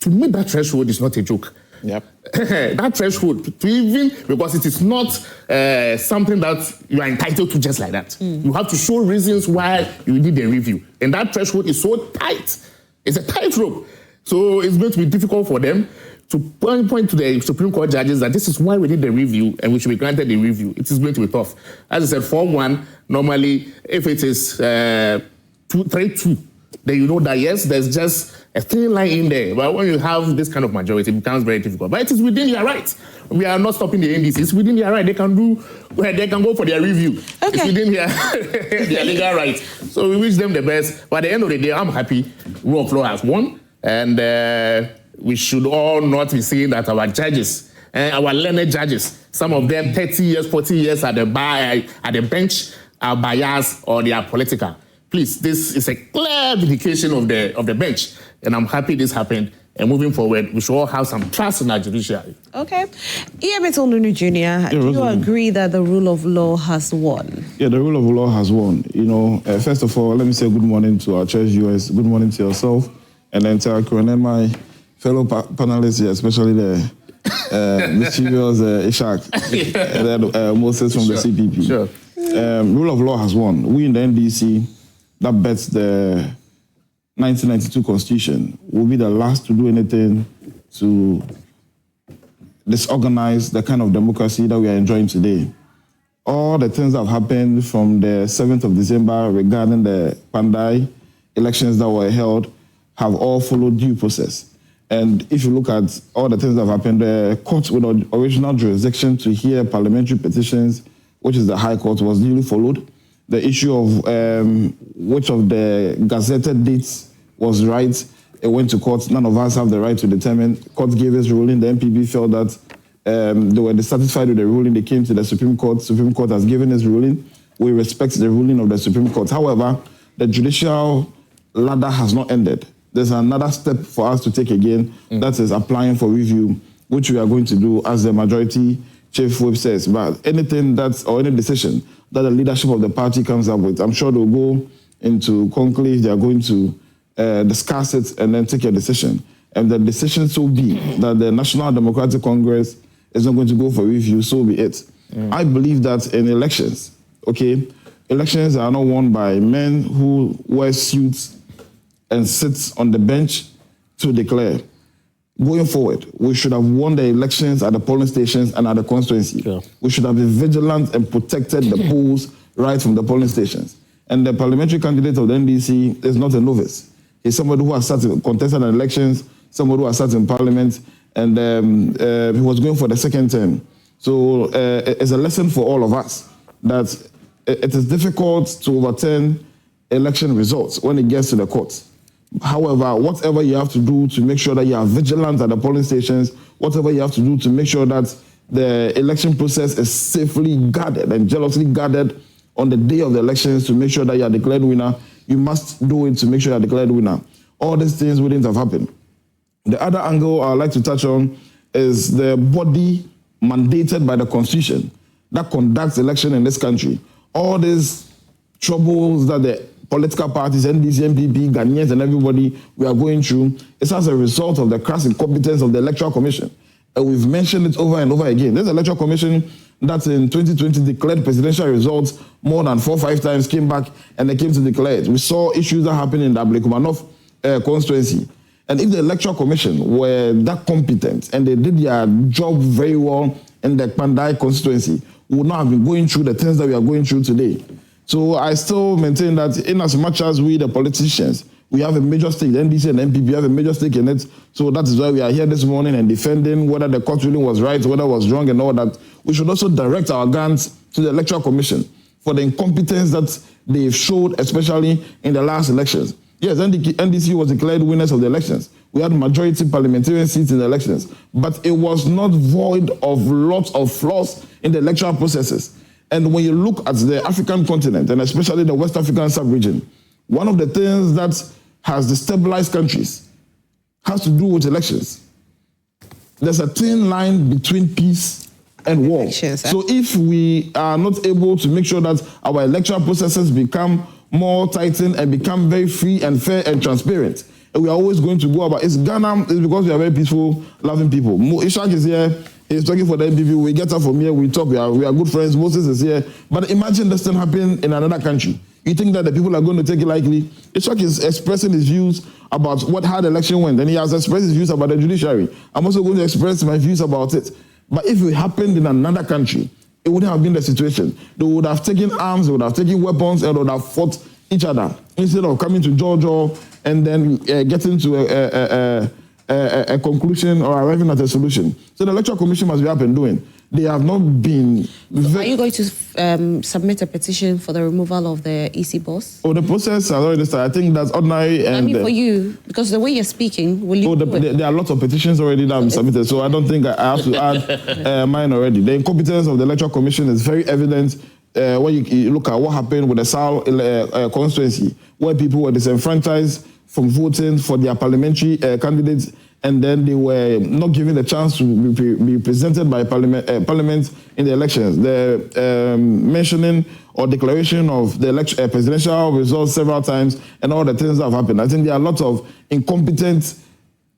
To me, that threshold is not a joke. Yep. That threshold, to even, because it is not something that you are entitled to just like that. You have to show reasons why you did a review. And that threshold is so tight. It's a tightrope. So it's going to be difficult for them to point to the Supreme Court judges that this is why we did the review and we should be granted the review. It is going to be tough. As I said, Form 1, normally, if it is 3-2, then you know that, yes, there's just a thin line in there. But when you have this kind of majority, it becomes very difficult. But it is within their right. We are not stopping the NDC. It's within their right. They can go for their review. Okay. It's within their legal right. So we wish them the best. But at the end of the day, I'm happy rule of law has won. And we should all not be saying that our judges, our learned judges, some of them 30 years, 40 years at the bench are biased or they are political. Please, this is a clear vindication of the bench, and I'm happy this happened. And moving forward, we should all have some trust in our judiciary. Okay. Iyemito Nunu Jr., do you agree that the rule of law has won? Yeah, the rule of law has won. You know, first of all, let me say good morning to our church viewers. Good morning to yourself and the entire crew, and then my fellow panelists here, especially the mischievous Ishak and then Moses from the CPP. Sure. Rule of law has won. We in the NDC that bets the 1992 Constitution will be the last to do anything to disorganize the kind of democracy that we are enjoying today. All the things that have happened from the 7th of December regarding the Pandai elections that were held have all followed due process. And if you look at all the things that have happened, the court with original jurisdiction to hear parliamentary petitions, which is the High Court, was duly followed. The issue of which of the gazetted dates was right, it went to court. None of us have the right to determine. Court gave its ruling. The MPP felt that they were dissatisfied with the ruling. They came to the Supreme Court. Supreme Court has given its ruling. We respect the ruling of the Supreme Court. However, the judicial ladder has not ended. There's another step for us to take again. That is applying for review, which we are going to do as the majority chief whip says. But anything or any decision that the leadership of the party comes up with, I'm sure they'll go into conclave. They are going to discuss it and then take a decision. And the decision so be that the National Democratic Congress is not going to go for review, so be it. I believe that in elections, elections are not won by men who wear suits and sit on the bench to declare. Going forward, we should have won the elections at the polling stations and at the constituency. Sure. We should have been vigilant and protected the polls right from the polling stations. And the parliamentary candidate of the NDC is not a novice. He's somebody who has contested in elections, somebody who has sat in parliament, and he was going for the second term. So it's a lesson for all of us that it is difficult to overturn election results when it gets to the courts. However, whatever you have to do to make sure that you are vigilant at the polling stations, whatever you have to do to make sure that the election process is safely guarded and jealously guarded on the day of the elections to make sure that you are declared winner, you must do it to make sure you are declared winner. All these things wouldn't have happened. The other angle I would like to touch on is the body mandated by the Constitution that conducts election in this country. All these troubles that the political parties, NDC, MPP, Ghanaians, and everybody we are going through, it's as a result of the crass incompetence of the Electoral Commission. And we've mentioned it over and over again. There's an Electoral Commission that in 2020 declared presidential results more than 4 or 5 times, came back, and they came to declare it. We saw issues that happened in the Ablekumanov constituency. And if the Electoral Commission were that competent and they did their job very well in the Pandai constituency, we would not have been going through the things that we are going through today. So I still maintain that in as much as we, the politicians, we have a major stake, the NDC and MPP have a major stake in it. So that is why we are here this morning and defending whether the court ruling was right, whether it was wrong and all that. We should also direct our guns to the Electoral Commission for the incompetence that they've showed, especially in the last elections. Yes, NDC was declared winners of the elections. We had majority parliamentarian seats in the elections, but it was not void of lots of flaws in the electoral processes. And when you look at the African continent, and especially the West African sub-region, one of the things that has destabilized countries has to do with elections. There's a thin line between peace and war. Elections, So if we are not able to make sure that our electoral processes become more tightened and become very free and fair and transparent, and we are always going to go about it's Ghana is because we are very peaceful, loving people. Ishak is here, he's talking for the NPP, we get up from here, we talk, we are good friends, Moses is here. But imagine this thing happen in another country. You think that the people are going to take it lightly? Ishak is expressing his views about how the election went, and he has expressed his views about the judiciary. I'm also going to express my views about it. But if it happened in another country, it wouldn't have been the situation. They would have taken arms, they would have taken weapons, and would have fought each other instead of coming to Georgia and then getting to a conclusion or arriving at a solution. So the Electoral Commission must be up and doing. They have not been... Are you going to submit a petition for the removal of the EC boss? Oh, the process has already started. I think that's ordinary. And I mean, for you, because the way you're speaking, will you there are lots of petitions already that have submitted, so I don't think I have to add mine already. The incompetence of the Electoral Commission is very evident when you look at what happened with the Sal constituency, where people were disenfranchised from voting for their parliamentary candidates, and then they were not given the chance to be presented by parliament in the elections. The mentioning or declaration of the presidential results several times and all the things that have happened. I think there are a lot of incompetent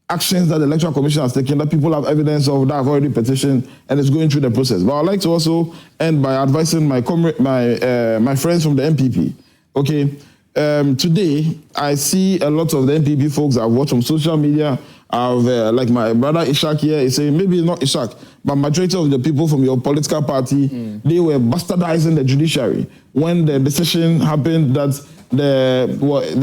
actions that the Electoral Commission has taken that people have evidence of that have already petitioned and is going through the process. But I'd like to also end by advising my friends from the MPP. Okay, today I see a lot of the MPP folks I've watched on social media. Like my brother Ishak here is saying, maybe not Ishak, but majority of the people from your political party, they were bastardizing the judiciary when the decision happened that the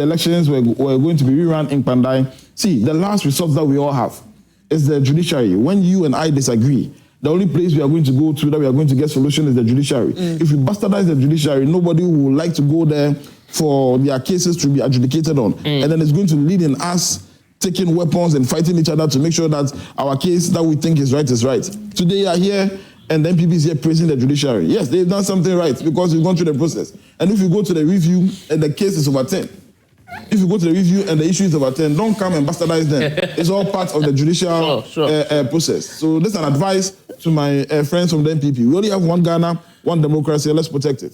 elections were going to be rerun in Pandai. See, the last resort that we all have is the judiciary. When you and I disagree, the only place we are going to go to that we are going to get solution is the judiciary. If we bastardize the judiciary, nobody will like to go there for their cases to be adjudicated on. And then it's going to lead in us taking weapons and fighting each other to make sure that our case that we think is right is right. Today you are here and the MPP is here praising the judiciary. Yes, they've done something right because we've gone through the process. And if you go to the review and the case is overturned, if you go to the review and the issue is overturned, don't come and bastardize them. It's all part of the judicial process. So this is an advice to my friends from the MPP. We only have one Ghana, one democracy, let's protect it.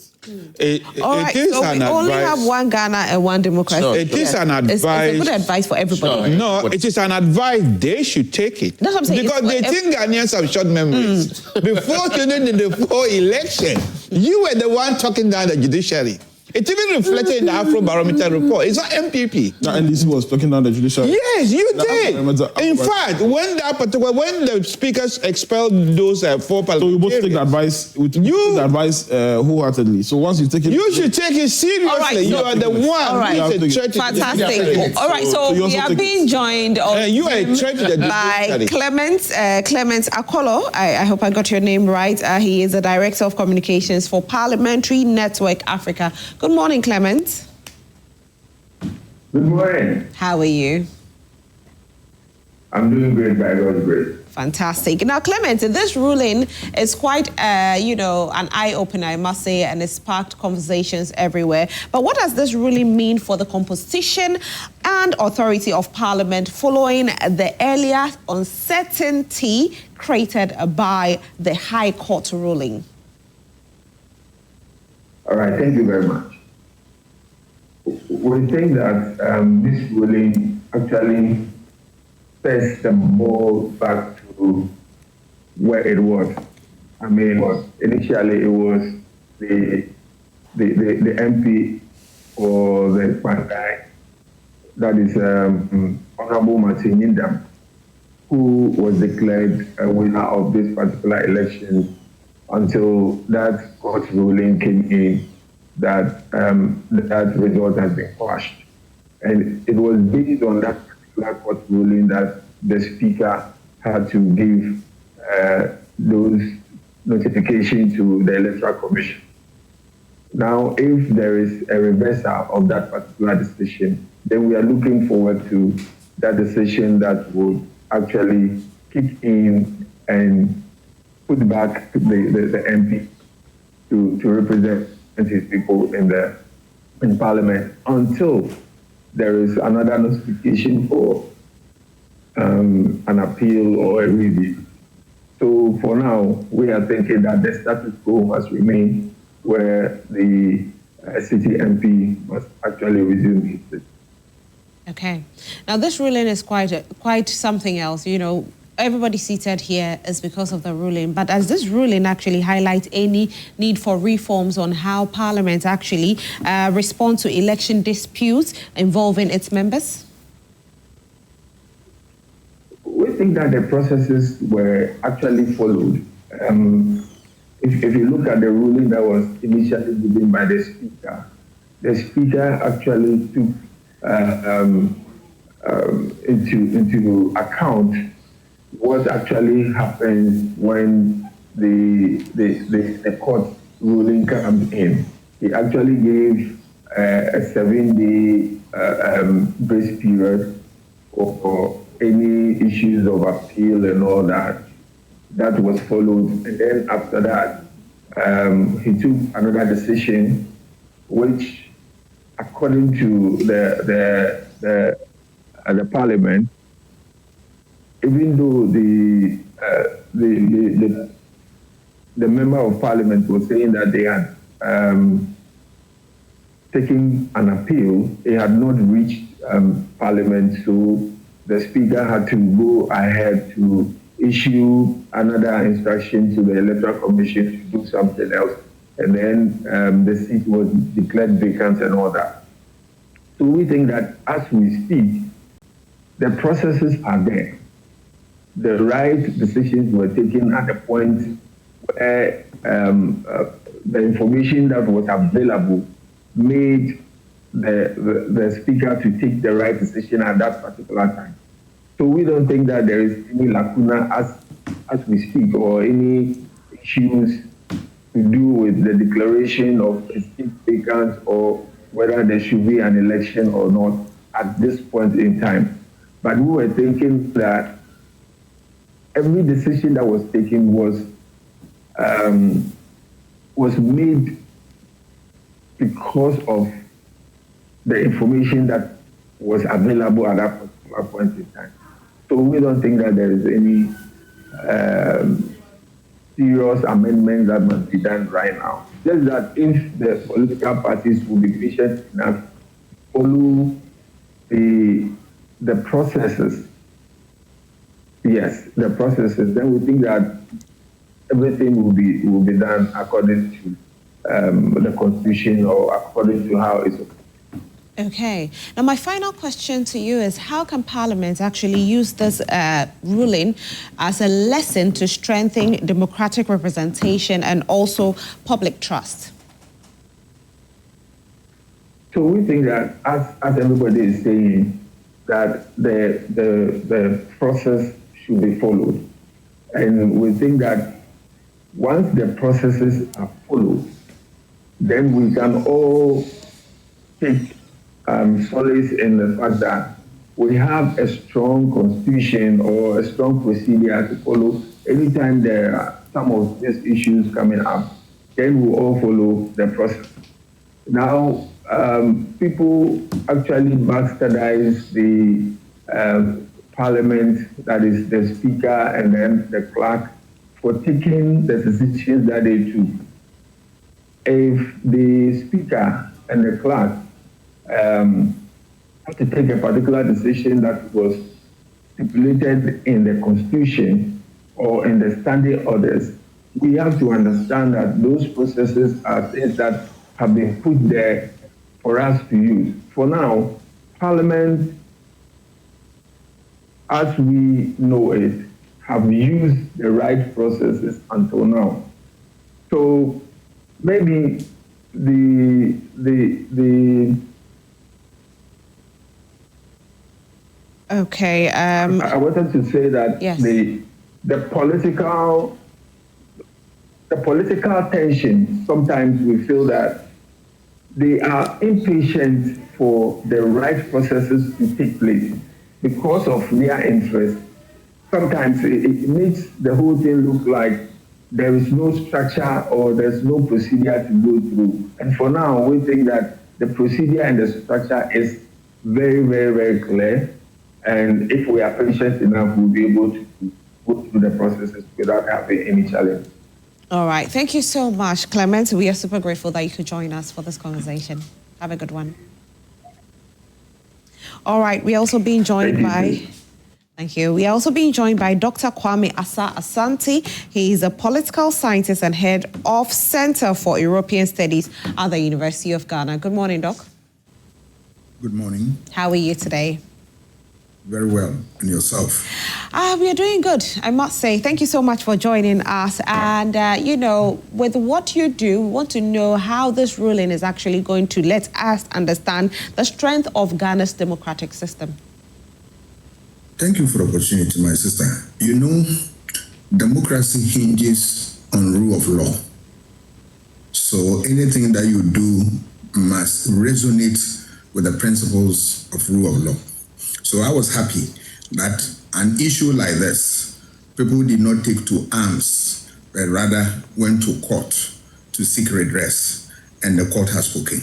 All right, so we only have one Ghana and one democracy. It is an advice. It's a good advice for everybody. No, it is an advice. They should take it. That's what I'm saying. Because they think Ghanaians have short memories. Before 2024 election, you were the one talking down the judiciary. It even reflected in the Afrobarometer report. It's not MPP. The NDC was talking down the judiciary. Yes, you did. In fact, when the speakers expelled those 4 parliamentarians. So you both take the advice. Take the advice wholeheartedly. So once you take it, you should take it seriously. All right, you are the one. All right, fantastic. All right, so we are being joined on you are a threat to the by Clement Akolo. I hope I got your name right. He is the Director of Communications for Parliamentary Network Africa. Good morning, Clement. Good morning. How are you? I'm doing great, by God's grace. Fantastic. Now, Clement, this ruling is quite, an eye-opener, I must say, and it sparked conversations everywhere. But what does this really mean for the composition and authority of Parliament following the earlier uncertainty created by the High Court ruling? All right, thank you very much. We think that this ruling actually sets the ball back to where it was. I mean, initially it was the MP for the Pandai, that is Honorable Martin Yindam, who was declared a winner of this particular election until that court ruling came in that that result has been quashed. And it was based on that particular court ruling that the Speaker had to give those notifications to the Electoral Commission. Now, if there is a reversal of that particular decision, then we are looking forward to that decision that would actually kick in and put back the MP to represent his people in Parliament until there is another notification for an appeal or a review. So for now, we are thinking that the status quo must remain, where the city MP must actually resume his seat. Okay. Now, this ruling is quite something else. You know, everybody seated here is because of the ruling. But does this ruling actually highlight any need for reforms on how Parliament actually respond to election disputes involving its members? We think that the processes were actually followed. If you look at the ruling that was initially given by the Speaker actually took into account what actually happens when the court ruling comes in. He actually gave a 7-day grace period for any issues of appeal and all that. That was followed, and then after that, he took another decision, which, according to the Parliament, even though the member of Parliament was saying that they had taken an appeal, it had not reached Parliament, so the Speaker had to go ahead to issue another instruction to the Electoral Commission to do something else, and then the seat was declared vacant and all that. So we think that as we speak, the processes are there. The right decisions were taken at the point where the information that was available made the Speaker to take the right decision at that particular time. So we don't think that there is any lacuna as we speak, or any issues to do with the declaration of a seat vacant or whether there should be an election or not at this point in time. But we were thinking that every decision that was taken was made because of the information that was available at that particular point in time. So we don't think that there is any serious amendments that must be done right now. Just that if the political parties will be patient enough to follow the processes, yes, the processes, then we think that everything will be done according to the Constitution or according to how it's. Okay. Now, my final question to you is, how can Parliament actually use this ruling as a lesson to strengthen democratic representation and also public trust? So we think that, as everybody is saying, that the process should be followed. And we think that once the processes are followed, then we can all take solace in the fact that we have a strong constitution or a strong procedure to follow. Anytime there are some of these issues coming up, then we all follow the process. Now, people actually bastardize the Parliament, that is the Speaker and then the clerk, for taking the decisions that they took. If the Speaker and the clerk have to take a particular decision that was stipulated in the Constitution or in the standing orders, we have to understand that those processes are things that have been put there for us to use. For now, Parliament, as we know it, have used the right processes until now. So maybe Okay. I wanted to say that yes. the political tension, sometimes we feel that they are impatient for the right processes to take place because of their interest. Sometimes it makes the whole thing look like there is no structure or there's no procedure to go through. And for now, we think that the procedure and the structure is very, very, very clear. And if we are patient enough, we'll be able to go through the processes without having any challenge. All right. Thank you so much, Clement. We are super grateful that you could join us for this conversation. Have a good one. All right. We're also being joined by... Thank you. We are also being joined by Dr. Kwame Asah-Asante. He is a political scientist and head of Center for European Studies at the University of Ghana. Good morning, Doc. Good morning. How are you today? Very well. And yourself? We are doing good, I must say. Thank you so much for joining us. And, you know, with what you do, we want to know how this ruling is actually going to let us understand the strength of Ghana's democratic system. Thank you for the opportunity, my sister. You know, democracy hinges on rule of law. So anything that you do must resonate with the principles of rule of law. So I was happy that an issue like this, people did not take to arms, but rather went to court to seek redress, and the court has spoken.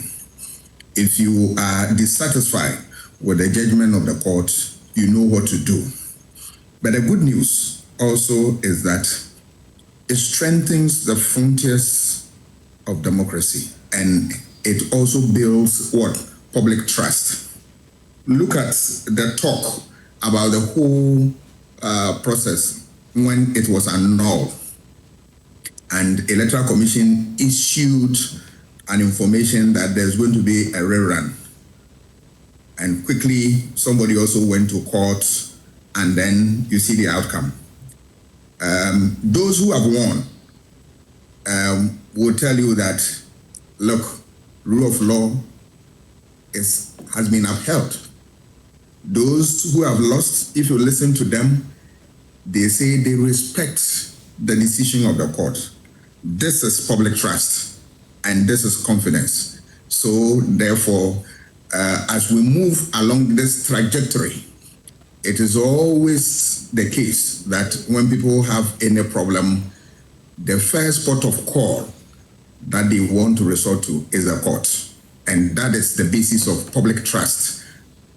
If you are dissatisfied with the judgment of the court, you know what to do. But the good news also is that it strengthens the frontiers of democracy, and it also builds what? Public trust. Look at the talk about the whole process when it was annulled, and Electoral Commission issued an information that there's going to be a rerun. And quickly, somebody also went to court, and then you see the outcome. Those who have won will tell you that, look, rule of law has been upheld. Those who have lost, if you listen to them, they say they respect the decision of the court. This is public trust, and this is confidence. So therefore, as we move along this trajectory, it is always the case that when people have any problem, the first port of call that they want to resort to is the court. And that is the basis of public trust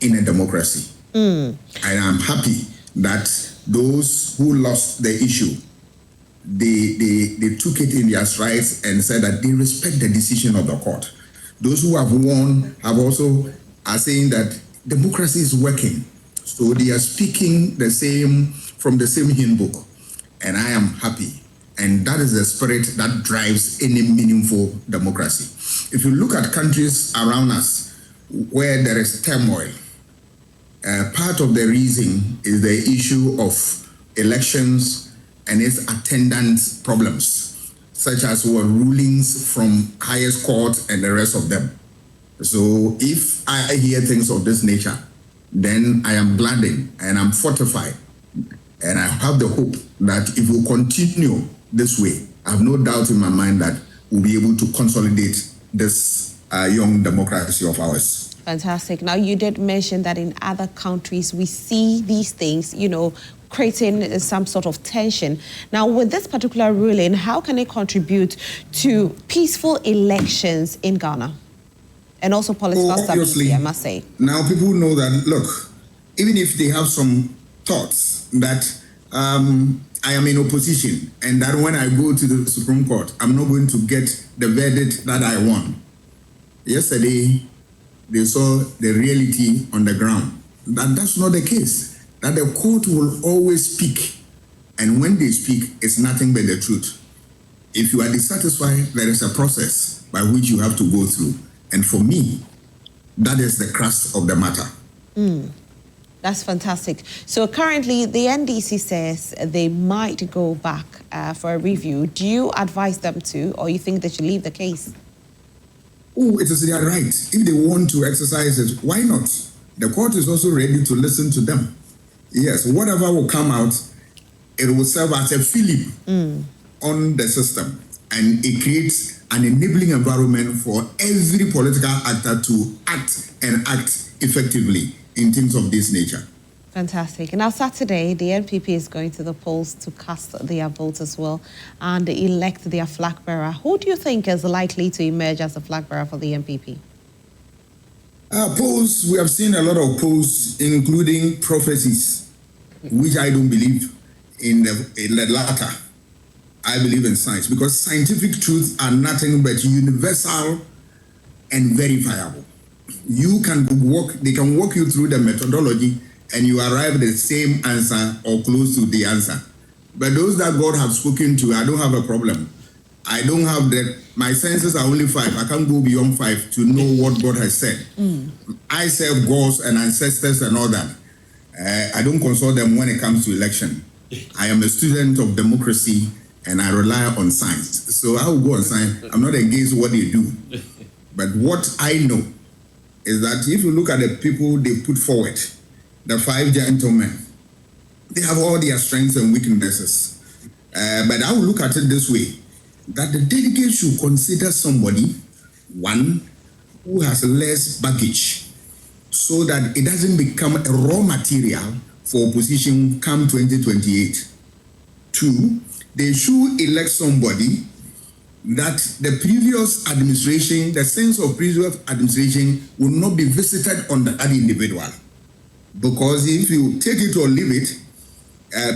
in a democracy. And I'm happy that those who lost the issue, they took it in their strides and said that they respect the decision of the court. Those who have won have also are saying that democracy is working. So they are speaking from the same hymn book. And I am happy. And that is the spirit that drives any meaningful democracy. If you look at countries around us where there is turmoil, part of the reason is the issue of elections and its attendant problems, such as rulings from highest court and the rest of them. So if I hear things of this nature, then I am gladdened and I'm fortified. And I have the hope that if we continue this way, I have no doubt in my mind that we'll be able to consolidate this young democracy of ours. Fantastic. Now, you did mention that in other countries, we see these things, you know, creating some sort of tension. Now, with this particular ruling, how can it contribute to peaceful elections in Ghana? And also political stability, I must say. Now, people know that, look, even if they have some thoughts that I am in opposition and that when I go to the Supreme Court, I'm not going to get the verdict that I want. Yesterday, they saw the reality on the ground. That's not the case. That the court will always speak. And when they speak, it's nothing but the truth. If you are dissatisfied, there is a process by which you have to go through. And for me, that is the crux of the matter. That's fantastic. So currently, the NDC says they might go back for a review. Do you advise them to, or you think they should leave the case? Oh, it is their right. If they want to exercise it, why not? The court is also ready to listen to them. Yes, whatever will come out, it will serve as a fillip on the system. And it creates an enabling environment for every political actor to act effectively in things of this nature. Fantastic. Now, Saturday, the NPP is going to the polls to cast their votes as well and elect their flag bearer. Who do you think is likely to emerge as the flag bearer for the NPP? Polls, we have seen a lot of polls, including prophecies, which I don't believe in the latter. I believe in science because scientific truths are nothing but universal and verifiable. They can walk you through the methodology and you arrive at the same answer or close to the answer. But those that God has spoken to, I don't have a problem. I don't have my senses are only 5. I can't go beyond 5 to know what God has said. I serve gods and ancestors and all that. I don't consult them when it comes to election. I am a student of democracy and I rely on science. So I will go on science. I'm not against what they do. But what I know is that if you look at the people they put forward, the 5 gentlemen, they have all their strengths and weaknesses. But I will look at it this way, that the delegates should consider somebody, one, who has less baggage, so that it doesn't become a raw material for opposition come 2028. 2, they should elect somebody that the previous administration, the sense of previous administration will not be visited on that individual. Because if you take it or leave it,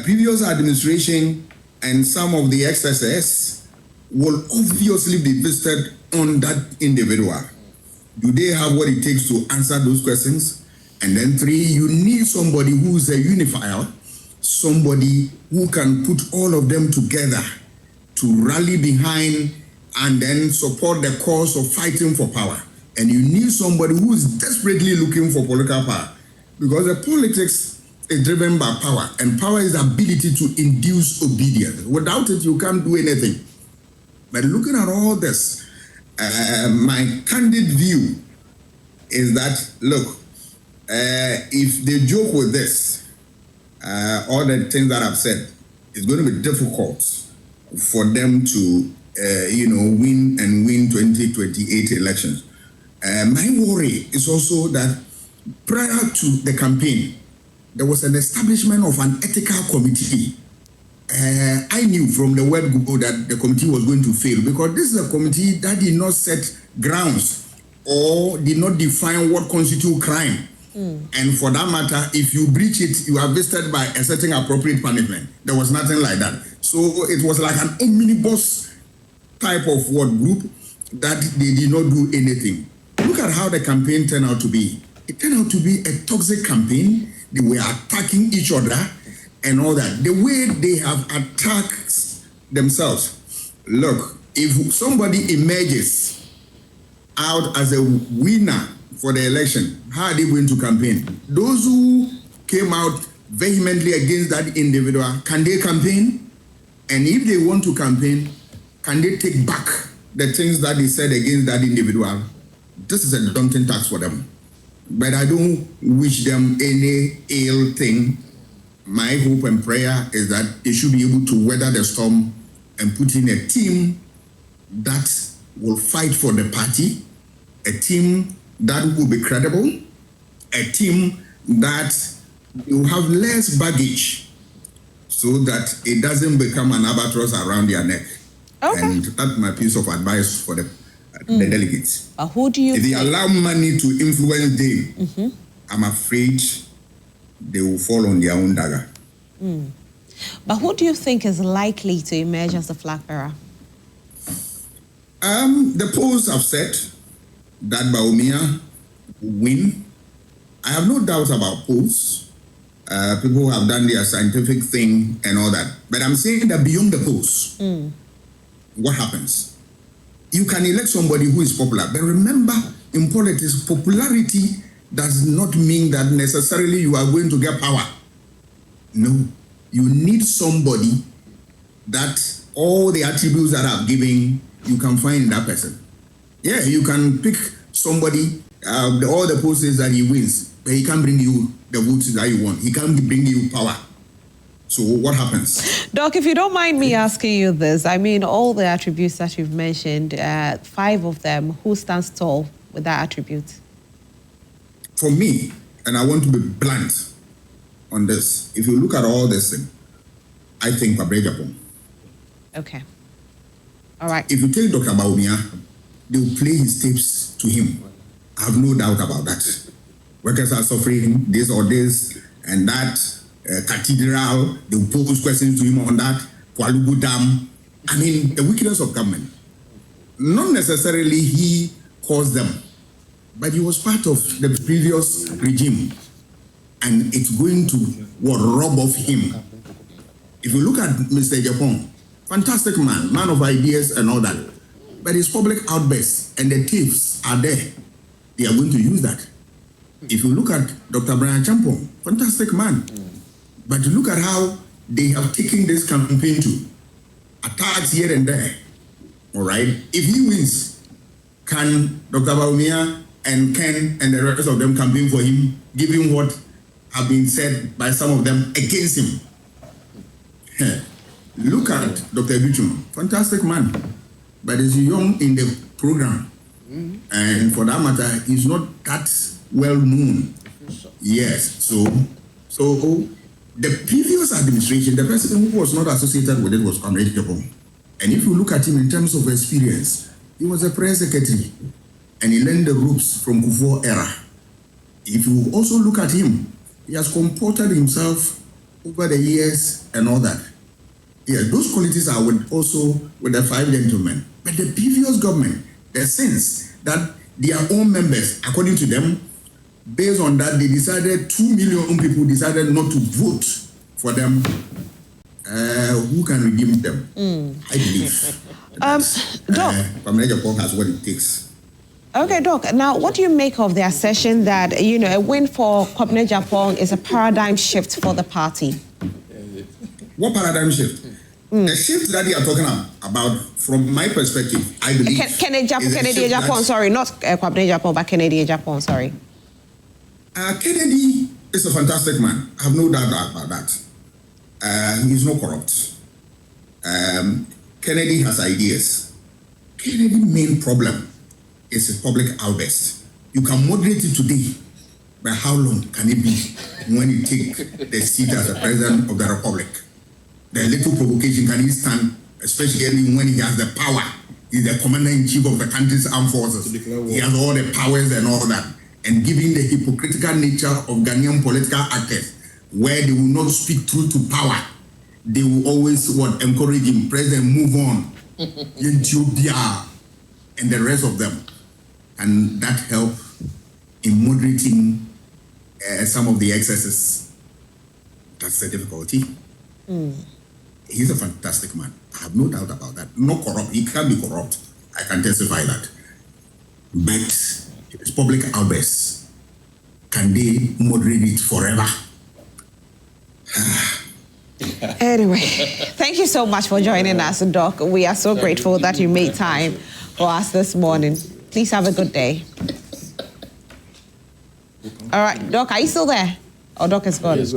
previous administration and some of the XSS will obviously be visited on that individual. Do they have what it takes to answer those questions? And then 3, you need somebody who's a unifier, somebody who can put all of them together to rally behind and then support the cause of fighting for power. And you need somebody who is desperately looking for political power, because the politics is driven by power, and power is the ability to induce obedience. Without it, you can't do anything. But looking at all this, my candid view is that, look, if they joke with this, all the things that I've said, it's going to be difficult for them to, win 2028 elections. My worry is also that prior to the campaign, there was an establishment of an ethical committee. I knew from the word go that the committee was going to fail, because this is a committee that did not set grounds or did not define what constitutes crime. And for that matter, if you breach it, you are visited by a certain appropriate punishment. There was nothing like that. So it was like an omnibus type of group that they did not do anything. Look at how the campaign turned out to be. It turned out to be a toxic campaign. They were attacking each other and all that. The way they have attacked themselves. Look, if somebody emerges out as a winner for the election, how are they going to campaign? Those who came out vehemently against that individual, can they campaign? And if they want to campaign, can they take back the things that they said against that individual? This is a daunting task for them. But I don't wish them any ill thing. My hope and prayer is that they should be able to weather the storm and put in a team that will fight for the party, a team that will be credible, a team that will have less baggage so that it doesn't become an albatross around their neck. Okay. And that's my piece of advice for the delegates. Who do you if they allow money to influence them, I'm afraid they will fall on their own dagger. But who do you think is likely to emerge as the flag bearer? The polls have said that Bawumia will win. I have no doubt about polls. People have done their scientific thing and all that. But I'm saying that beyond the polls, what happens? You can elect somebody who is popular. But remember, in politics, popularity does not mean that necessarily you are going to get power. No. You need somebody that all the attributes that I've given, you can find in that person. Yeah, you can pick somebody, all the posts that he wins, but he can't bring you the votes that you want. He can't bring you power. So what happens? Doc, if you don't mind me asking you this, I mean, all the attributes that you've mentioned, 5 of them, who stands tall with that attribute? For me, and I want to be blunt on this, if you look at all this thing, I think Agyapong. Okay. All right. If you take Dr. Bawumia, they will play his tapes to him. I have no doubt about that. Workers are suffering this or this and that. cathedral. They will pose questions to him on that. Kwalugu Dam. I mean, the wickedness of government. Not necessarily he caused them, but he was part of the previous regime. And it's going to rob off him. If you look at Mr. Agyapong, fantastic man of ideas and all that. But his public outbursts and the tapes are there. They are going to use that. If you look at Dr. Brian Champong, fantastic man. But look at how they have taken this campaign to attacks here and there. All right? If he wins, can Dr. Bawumia and Ken and the rest of them campaign for him, given what have been said by some of them against him? Look at Dr. Bichum, fantastic man, but he's young in the program. And for that matter, he's not that well known. Yes, so the previous administration, the person who was not associated with it was Kwame Asah-Asante. And if you look at him in terms of experience, he was a press secretary and he learned the ropes from Kufuor era. If you also look at him, he has comported himself over the years and all that. Yeah, those qualities are also with the five gentlemen. But the previous government, the sense that their own members, according to them, based on that, they decided 2 million people decided not to vote for them. Who can redeem them? I believe. Doc. Kwame Agyapong has what it takes. Okay, Doc. Now, what do you make of the assertion that, a win for Kwame Agyapong is a paradigm shift for the party? What paradigm shift? The shift that you are talking about, from my perspective, I believe... Kennedy Agyapong, sorry, not Kwame Agyapong, but Kennedy Agyapong, sorry. Kennedy is a fantastic man. I have no doubt about that. He's not corrupt. Kennedy has ideas. Kennedy's main problem is his public outburst. You can moderate it today, but how long can it be when you take the seat as the president of the republic? The little provocation can he stand, especially when he has the power. He's the commander-in-chief of the country's armed forces. He has all the powers and all that. And given the hypocritical nature of Ghanaian political actors, where they will not speak truth to power, they will always encourage him, president, move on. Ethiopia and the rest of them. And that helped in moderating some of the excesses. That's the difficulty. He's a fantastic man. I have no doubt about that. Not corrupt. He can be corrupt. I can testify that. But his public outbursts, can they moderate it forever? Anyway, thank you so much for joining us, Doc. We are so grateful that you made time for us this morning. Please have a good day. All right, Doc, are you still there? Oh, Doc is gone. Yes,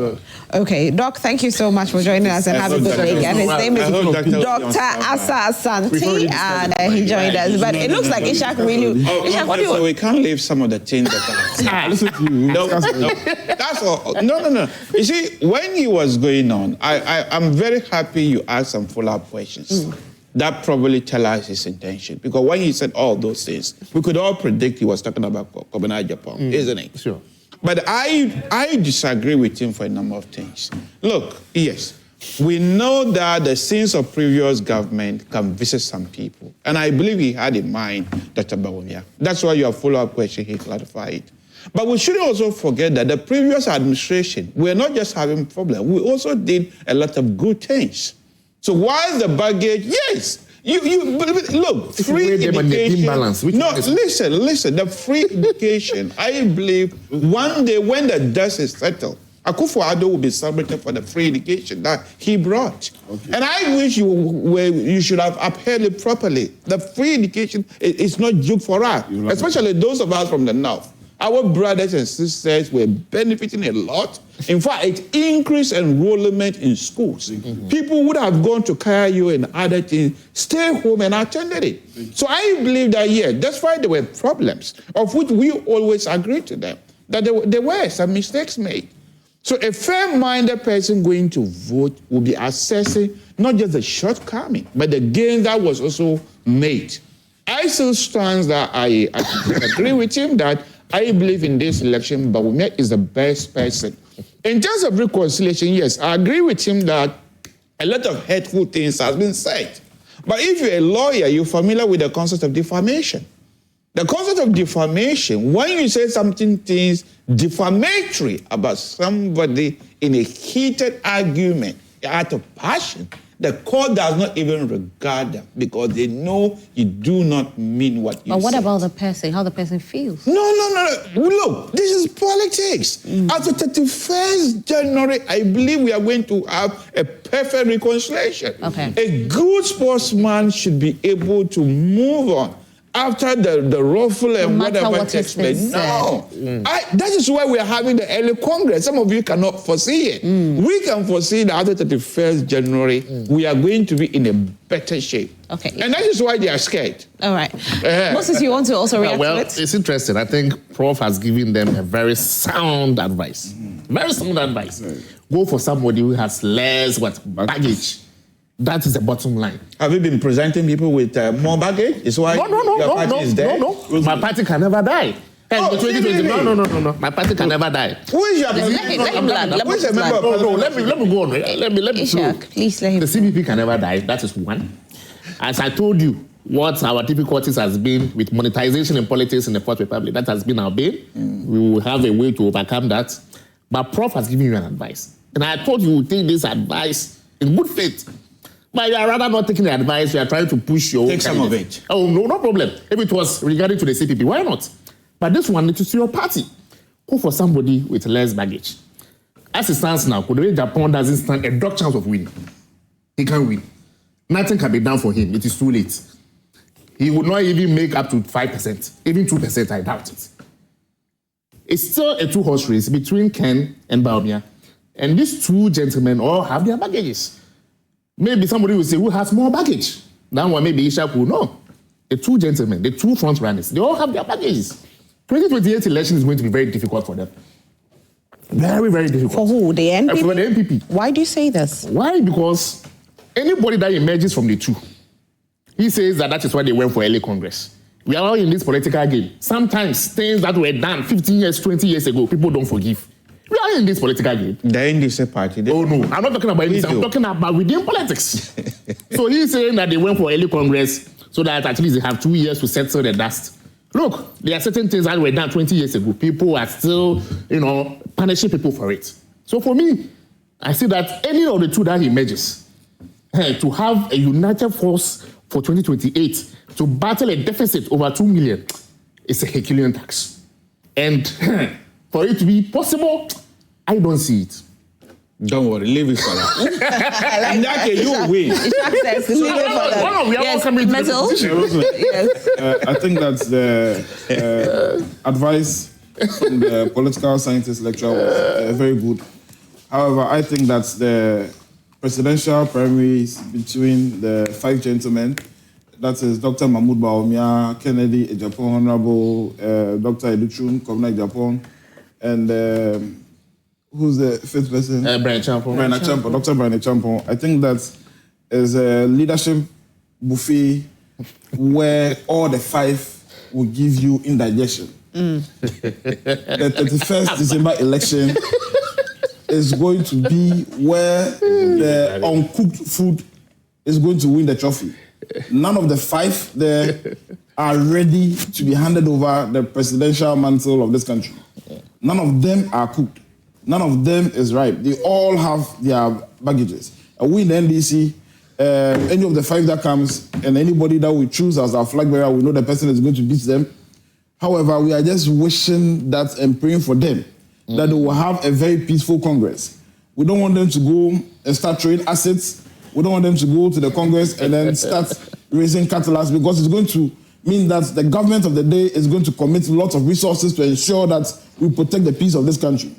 okay, Doc, thank you so much for joining us and have a good day. And his name is Dr. Asah-Asante, and he joined us. But it looks like Ishak really... Ishak, what do you... So we can't leave some of the things that are... Listen to you. No, that's all. No. You see, when he was going on, I'm very happy you asked some follow-up questions. That probably tell us his intention. Because when he said all those things, we could all predict he was talking about Kwame Agyapong, isn't it? Sure. But I disagree with him for a number of things. Look, yes, we know that the sins of previous government can visit some people. And I believe he had in mind Dr. Bawumia. That's why your follow-up question, he clarified. But we shouldn't also forget that the previous administration, we're not just having problems, we also did a lot of good things. So while the baggage, yes, you look, free education. No, listen, the free education, I believe one day when the dust is settled, Akufo-Addo will be celebrated for the free education that he brought. Okay. And I wish you should have upheld it properly. The free education is not joke for us, especially those of us from the north. Our brothers and sisters were benefiting a lot. In fact, it increased enrollment in schools. People would have gone to Kayayo and other things, stay home and attended it. So I believe that, yeah, that's why there were problems, of which we always agreed to them, that there were some mistakes made. So a fair-minded person going to vote will be assessing not just the shortcoming, but the gain that was also made. I still stand that I agree with him that I believe in this election, Bawumia is the best person In terms of reconciliation, yes, I agree with him that a lot of hurtful things has been said. But if you're a lawyer, you're familiar with the concept of defamation. The concept of defamation, when you say things defamatory about somebody in a heated argument, out of passion, the court does not even regard them because they know you do not mean what you say. But what about the person, how the person feels? No. Look, this is politics. As of 31st January, I believe we are going to have a perfect reconciliation. Okay. A good sportsman should be able to move on after the ruffle and whatever takes place. No. That is why we are having the early Congress. Some of you cannot foresee it. We can foresee that after 31st January, we are going to be in a better shape. Okay. And that is why they are scared. All right. Moses, you want to also react to it? It's interesting. I think Prof has given them a very sound advice. Very sound advice. Go for somebody who has less baggage. That is the bottom line. Have you been presenting people with more baggage? Is why your party is there? No. My party can never die. No. My party can never die. Who is your Let him land. Who is a member of No, let me go on. Let me Ishak, please let him. The CPP can never die. That is one. As I told you, what our difficulties has been with monetization in politics in the Fourth Republic, that has been our bane. We will have a way to overcome that. But Prof has given you an advice. And I told you take this advice in good faith. But you are rather not taking the advice, you are trying to push your own Take some of it. Oh, no problem. If it was regarding to the CPP, why not? But this one, it is your party. Go for somebody with less baggage. As it stands now, Agyapong doesn't stand a dog chance of winning. He can't win. Nothing can be done for him. It is too late. He would not even make up to 5%. Even 2%, I doubt it. It's still a two-horse race between Ken and Bawumia. And these two gentlemen all have their baggages. Maybe somebody will say, who has more baggage? That one, maybe Ishak will know. The two gentlemen, the two front runners, they all have their baggages. 2028 election is going to be very difficult for them. Very, very difficult. For who? The NPP? For the NPP. Why do you say this? Why? Because anybody that emerges from the two, he says that is why they went for early Congress. We are all in this political game. Sometimes things that were done 15 years, 20 years ago, people don't forgive. We are in this political game. The NDC party. Oh, no. I'm not talking about NDC. I'm talking about within politics. So he's saying that they went for early Congress so that at least they have 2 years to settle the dust. Look, there are certain things that were done 20 years ago. People are still, punishing people for it. So for me, I see that any of the two that emerges, to have a united force for 2028 to battle a deficit over 2 million is a Herculean task. And for it to be possible, I don't see it. Don't worry, leave it for that. In that case, you will win. I think that's the advice from the political scientist lecturer was very good. However, I think that the presidential primaries between the 5 gentlemen, that is Dr. Mahmoud Bawumia, Kennedy Agyapong, Honorable Dr. Educhun, Kwame Agyapong, and who's the 5th person? Brian Agyapong. Dr. Brian Agyapong. I think that is a leadership buffet where all the 5 will give you indigestion. The 31st December election is going to be where the uncooked food is going to win the trophy. None of the 5 there are ready to be handed over the presidential mantle of this country. None of them are cooked. None of them is ripe. They all have their baggages. We in the NDC, any of the 5 that comes and anybody that we choose as our flag bearer, we know the person is going to beat them. However, we are just wishing that and praying for them that they will have a very peaceful Congress. We don't want them to go and start trading assets. We don't want them to go to the Congress and then start raising cattle because it's going to mean that the government of the day is going to commit lots of resources to ensure that we protect the peace of this country.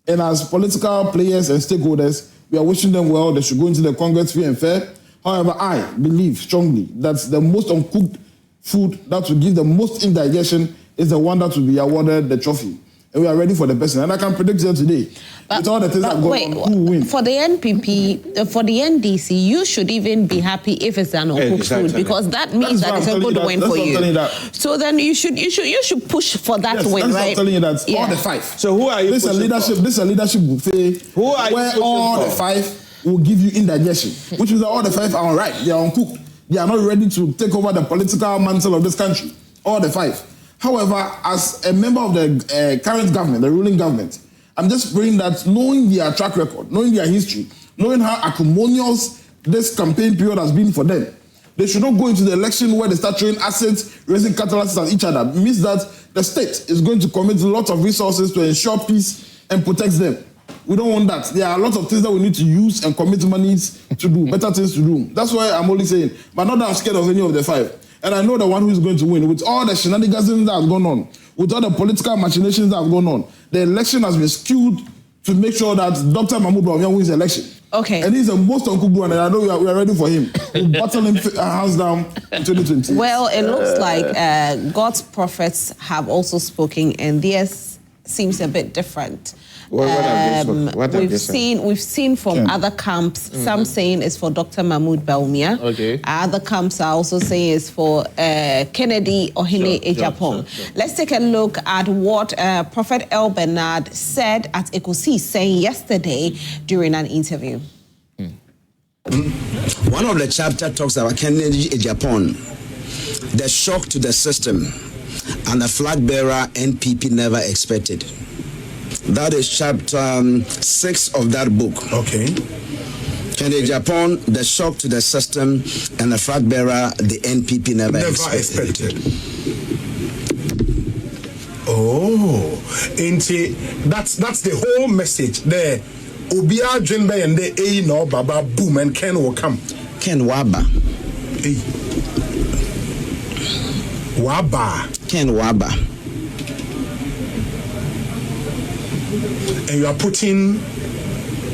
And as political players and stakeholders, we are wishing them well. They should go into the Congress free and fair. However, I believe strongly that the most uncooked food that will give the most indigestion is the one that will be awarded the trophy. and we are ready for the person. And I can predict it today. With all the things that go on, who will win? For the NPP, for the NDC, you should even be happy if it's an uncooked food, because that means that it's a good win for you. So then you should push for that win, right? I'm telling you that all the 5. So who are you? This is a leadership buffet where all the 5 will give you indigestion, which is all the 5 are right. They are uncooked. They are not ready to take over the political mantle of this country. All the 5. However, as a member of the current government, the ruling government, I'm just praying that knowing their track record, knowing their history, knowing how acrimonious this campaign period has been for them, they should not go into the election where they start throwing assets, raising cattle assets at each other. It means that the state is going to commit a lot of resources to ensure peace and protect them. We don't want that. There are a lot of things that we need to use and commit monies to do, better things to do. That's why I'm only saying, but not that I'm scared of any of the 5. And I know the one who is going to win. With all the shenanigans that have gone on, with all the political machinations that have gone on, the election has been skewed to make sure that Dr. Mahmoud Bawumia wins the election. Okay. And he's the most uncooked one, and I know we are ready for him. We'll battle him hands down in 2020. Well, it looks like God's prophets have also spoken, and theirs seems a bit different. What have they said? We've seen from other camps, some saying it's for Dr. Mahmoud Bawumia. Okay. Other camps are also saying it's for Kennedy Ohene Agyapong. Sure. Let's take a look at what Prophet El Bernard said at Ekosi saying yesterday during an interview. One of the chapters talks about Kennedy Agyapong, the shock to the system, and the flag bearer NPP never expected. That is chapter 6 of that book. Okay. Kennedy Agyapong, the shock to the system, and the flag bearer, the NPP never expected. Oh, that's the whole message there. Obia Drenbe and the no Baba boom and Ken will come. Ken Waba. Waba. Ken Waba. And you are putting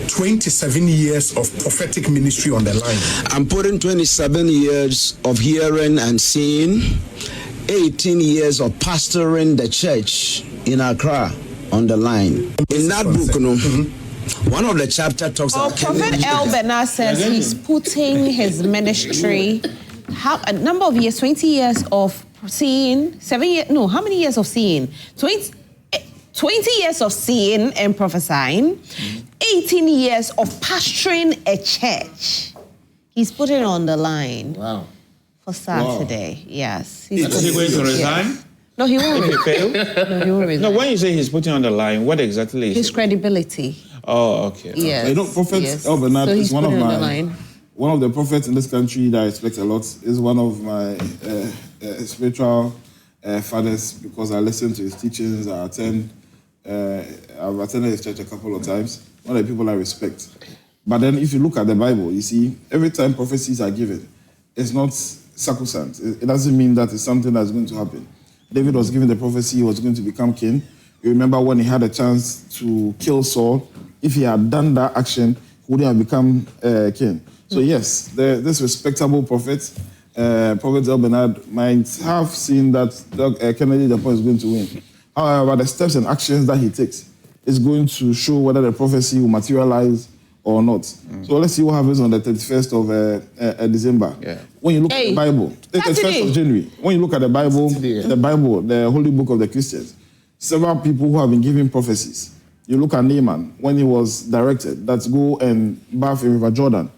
27 years of prophetic ministry on the line. I'm putting 27 years of hearing and seeing, 18 years of pastoring the church in Accra on the line. In that book, one of the chapters talks about Prophet El Bernard says he's putting his ministry, a number of years, 20 years of seeing, 7 years, no, how many years of seeing? 20 years of seeing and prophesying, 18 years of pastoring a church. He's putting it on the line. Wow. For Saturday. Wow. Yes. Is he going to resign? Yes. No, he won't. If he fail? No, he won't resign. No, when you say he's putting on the line, what exactly is his it? credibility. Oh, okay. Yes. You know, Prophet El Bernard is one of the prophets in this country that I respect a lot. Is one of my spiritual fathers, because I listen to his teachings. I've attended his church a couple of times. One of the people I respect. But then if you look at the Bible, you see, every time prophecies are given, it's not sacrosanct. It doesn't mean that it's something that's going to happen. David was given the prophecy he was going to become king. You remember when he had a chance to kill Saul? If he had done that action, he wouldn't have become king. So yes, this respectable prophet, Prophet El Bernard, might have seen that Kennedy Agyapong is going to win. However, the steps and actions that he takes is going to show whether the prophecy will materialize or not. So let's see what happens on the 31st of December. Yeah. When you look at the Bible, 31st of January, when you look at the Bible, the holy book of the Christians, several people who have been given prophecies. You look at Naaman, when he was directed that go and bath in River Jordan,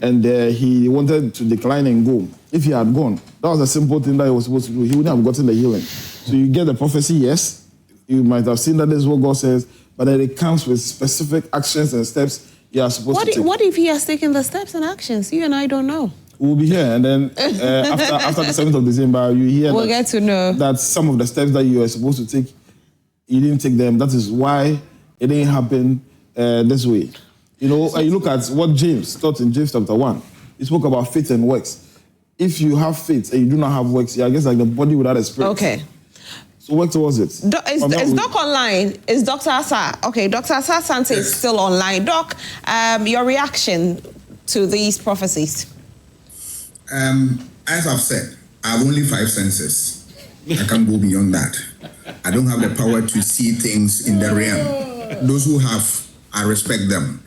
and he wanted to decline and go. If he had gone, that was a simple thing that he was supposed to do. He wouldn't have gotten the healing. So you get the prophecy, yes. You might have seen that this is what God says, but then it comes with specific actions and steps you are supposed to take. What if he has taken the steps and actions? You and I don't know. We'll be here, and then after the 7th of December, you hear get to know that some of the steps that you are supposed to take, you didn't take them. That is why it didn't happen this way. You know, you look at what James taught in James chapter 1. He spoke about faith and works. If you have faith and you do not have works, I guess like the body without a spirit. Okay. So work towards it. Is Doc online? Is Dr. Asah? Okay, Dr. Asah-Asante is still online. Doc, your reaction to these prophecies? As I've said, I have only 5 senses. I can't go beyond that. I don't have the power to see things in the realm. Those who have, I respect them.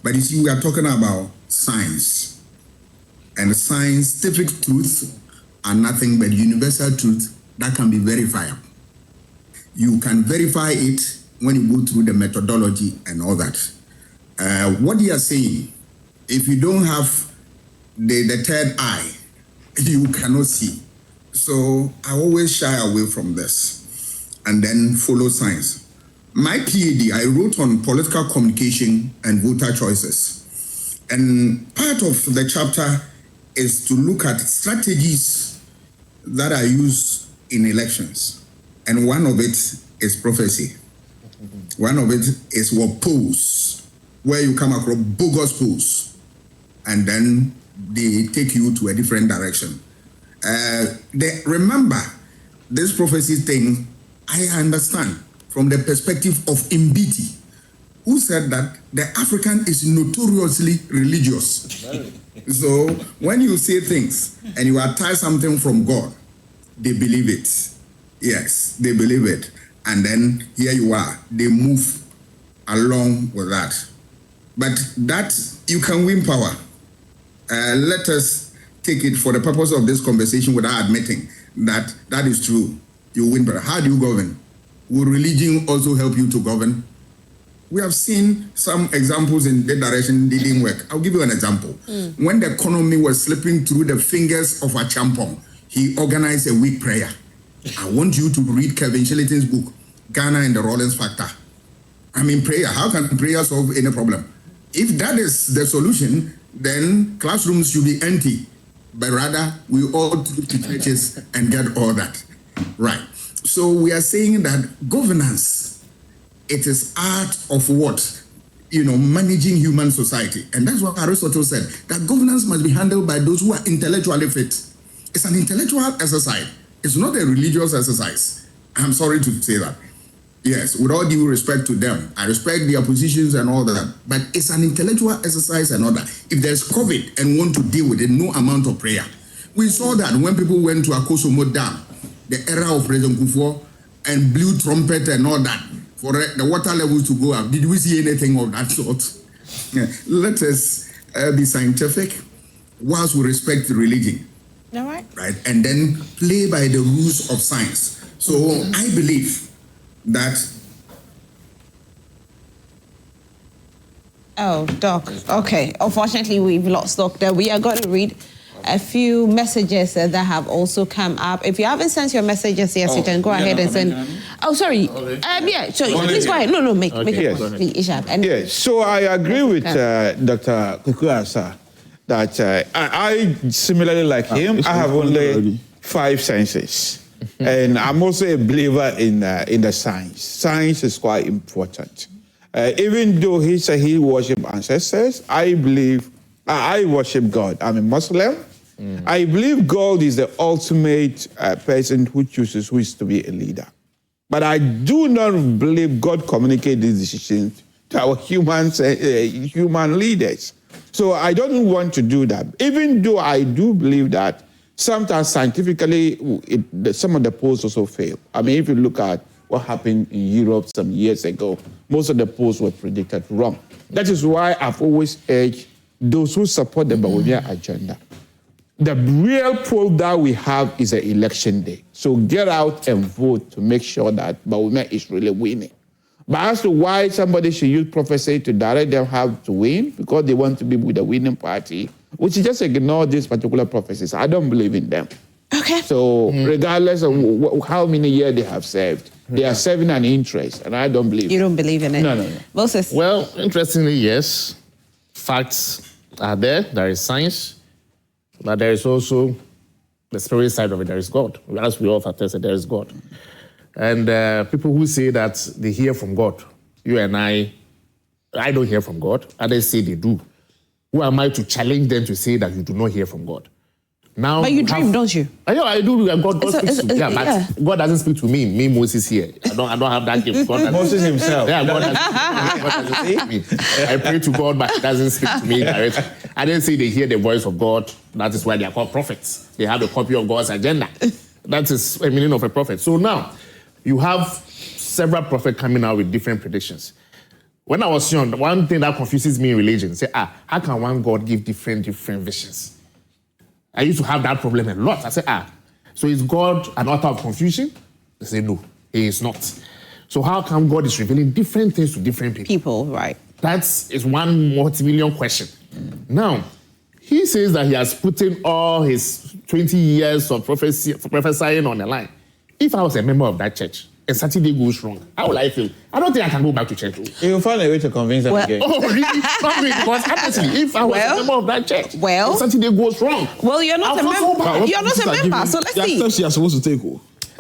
But you see, we are talking about science. And scientific truths are nothing but universal truth that can be verified. You can verify it when you go through the methodology and all that. What you are saying, if you don't have the third eye, you cannot see. So I always shy away from this and then follow science. My PhD, I wrote on political communication and voter choices. And part of the chapter is to look at strategies that are used in elections. And one of it is prophecy. One of it is what polls, where you come across bogus polls, and then they take you to a different direction. Remember, this prophecy thing, I understand from the perspective of Mbiti, who said that the African is notoriously religious. So when you say things and you attach something from God, they believe it. Yes, they believe it. And then here you are, they move along with that. But that, you can win power. Let us take it for the purpose of this conversation without admitting that that is true. You win power. How do you govern? Will religion also help you to govern? We have seen some examples in that direction, they didn't work. I'll give you an example. When the economy was slipping through the fingers of Agyapong, he organized a week prayer. I want you to read Kevin Shillington's book, Ghana and the Rollins Factor. I mean, prayer. How can prayer solve any problem? If that is the solution, then classrooms should be empty. But rather, we all go to churches and get all that. Right. So we are saying that governance, it is art of what? Managing human society. And that's what Aristotle said, that governance must be handled by those who are intellectually fit. It's an intellectual exercise. It's not a religious exercise. I'm sorry to say that. Yes, with all due respect to them, I respect their positions and all that, but it's an intellectual exercise and all that. If there's COVID and want to deal with it, no amount of prayer. We saw that when people went to Akosomo Dam, the era of President Kufuor, and blew trumpet and all that, for the water levels to go up. Did we see anything of that sort? Yeah. Let us be scientific whilst we respect religion. All right. Right, and then play by the rules of science. So I believe that. Oh, Doc. Okay. Unfortunately, we've lost Doc there. We are going to read a few messages that have also come up. If you haven't sent your messages, yes, you can go ahead and send. Oh, sorry. Yeah. So please go ahead. No. Make it please, Ishab. Yes. So I agree with Dr. Kwame Asah that I similarly like him. I have only 5 senses. And I'm also a believer in the science. Science is quite important. Even though he said he worship ancestors, I believe, I worship God. I'm a Muslim. I believe God is the ultimate person who chooses who is to be a leader. But I do not believe God communicates these decisions to our human leaders. So I don't want to do that. Even though I do believe that sometimes scientifically, some of the polls also fail. I mean, if you look at what happened in Europe some years ago, most of the polls were predicted wrong. That is why I've always urged those who support the Bawumia agenda. The real poll that we have is an election day. So get out and vote to make sure that Bawumia is really winning. But as to why somebody should use prophecy to direct them how to win, because they want to be with the winning party, we should just ignore these particular prophecies. I don't believe in them. Okay. So regardless of how many years they have served, they are serving an interest, and I don't believe You don't believe in it? No. Moses? Well, interestingly, yes. Facts are there. There is science. But there is also the spirit side of it. There is God. As we all have tested, there is God. And people who say that they hear from God, you and I don't hear from God. Others say they do. Who am I to challenge them to say that you do not hear from God? Now, but you dream, don't you? I do. God speaks to me. But God doesn't speak to me, Moses here. I don't have that gift. Moses himself. Yeah, God doesn't speak to me. I pray to God, but he doesn't speak to me directly. I didn't say they hear the voice of God. That is why they are called prophets. They have a copy of God's agenda. That is a meaning of a prophet. So now, you have several prophets coming out with different predictions. When I was young, one thing that confuses me in religion, say, how can one God give different visions? I used to have that problem a lot. I said, so is God an author of confusion? They say, no, he is not. So how come God is revealing different things to different people? People, right. That is one multi-million question. Now, he says that he has put in all his 20 years of prophesying on the line. If I was a member of that church, and Saturday goes wrong, how will I feel? I don't think I can go back to church. You'll find a way to convince them again. Oh, really? Not really, because honestly, if I was a member of that church, and Saturday goes wrong. Well, you're not a member. You're not a member, so let's see. Steps you are supposed to take.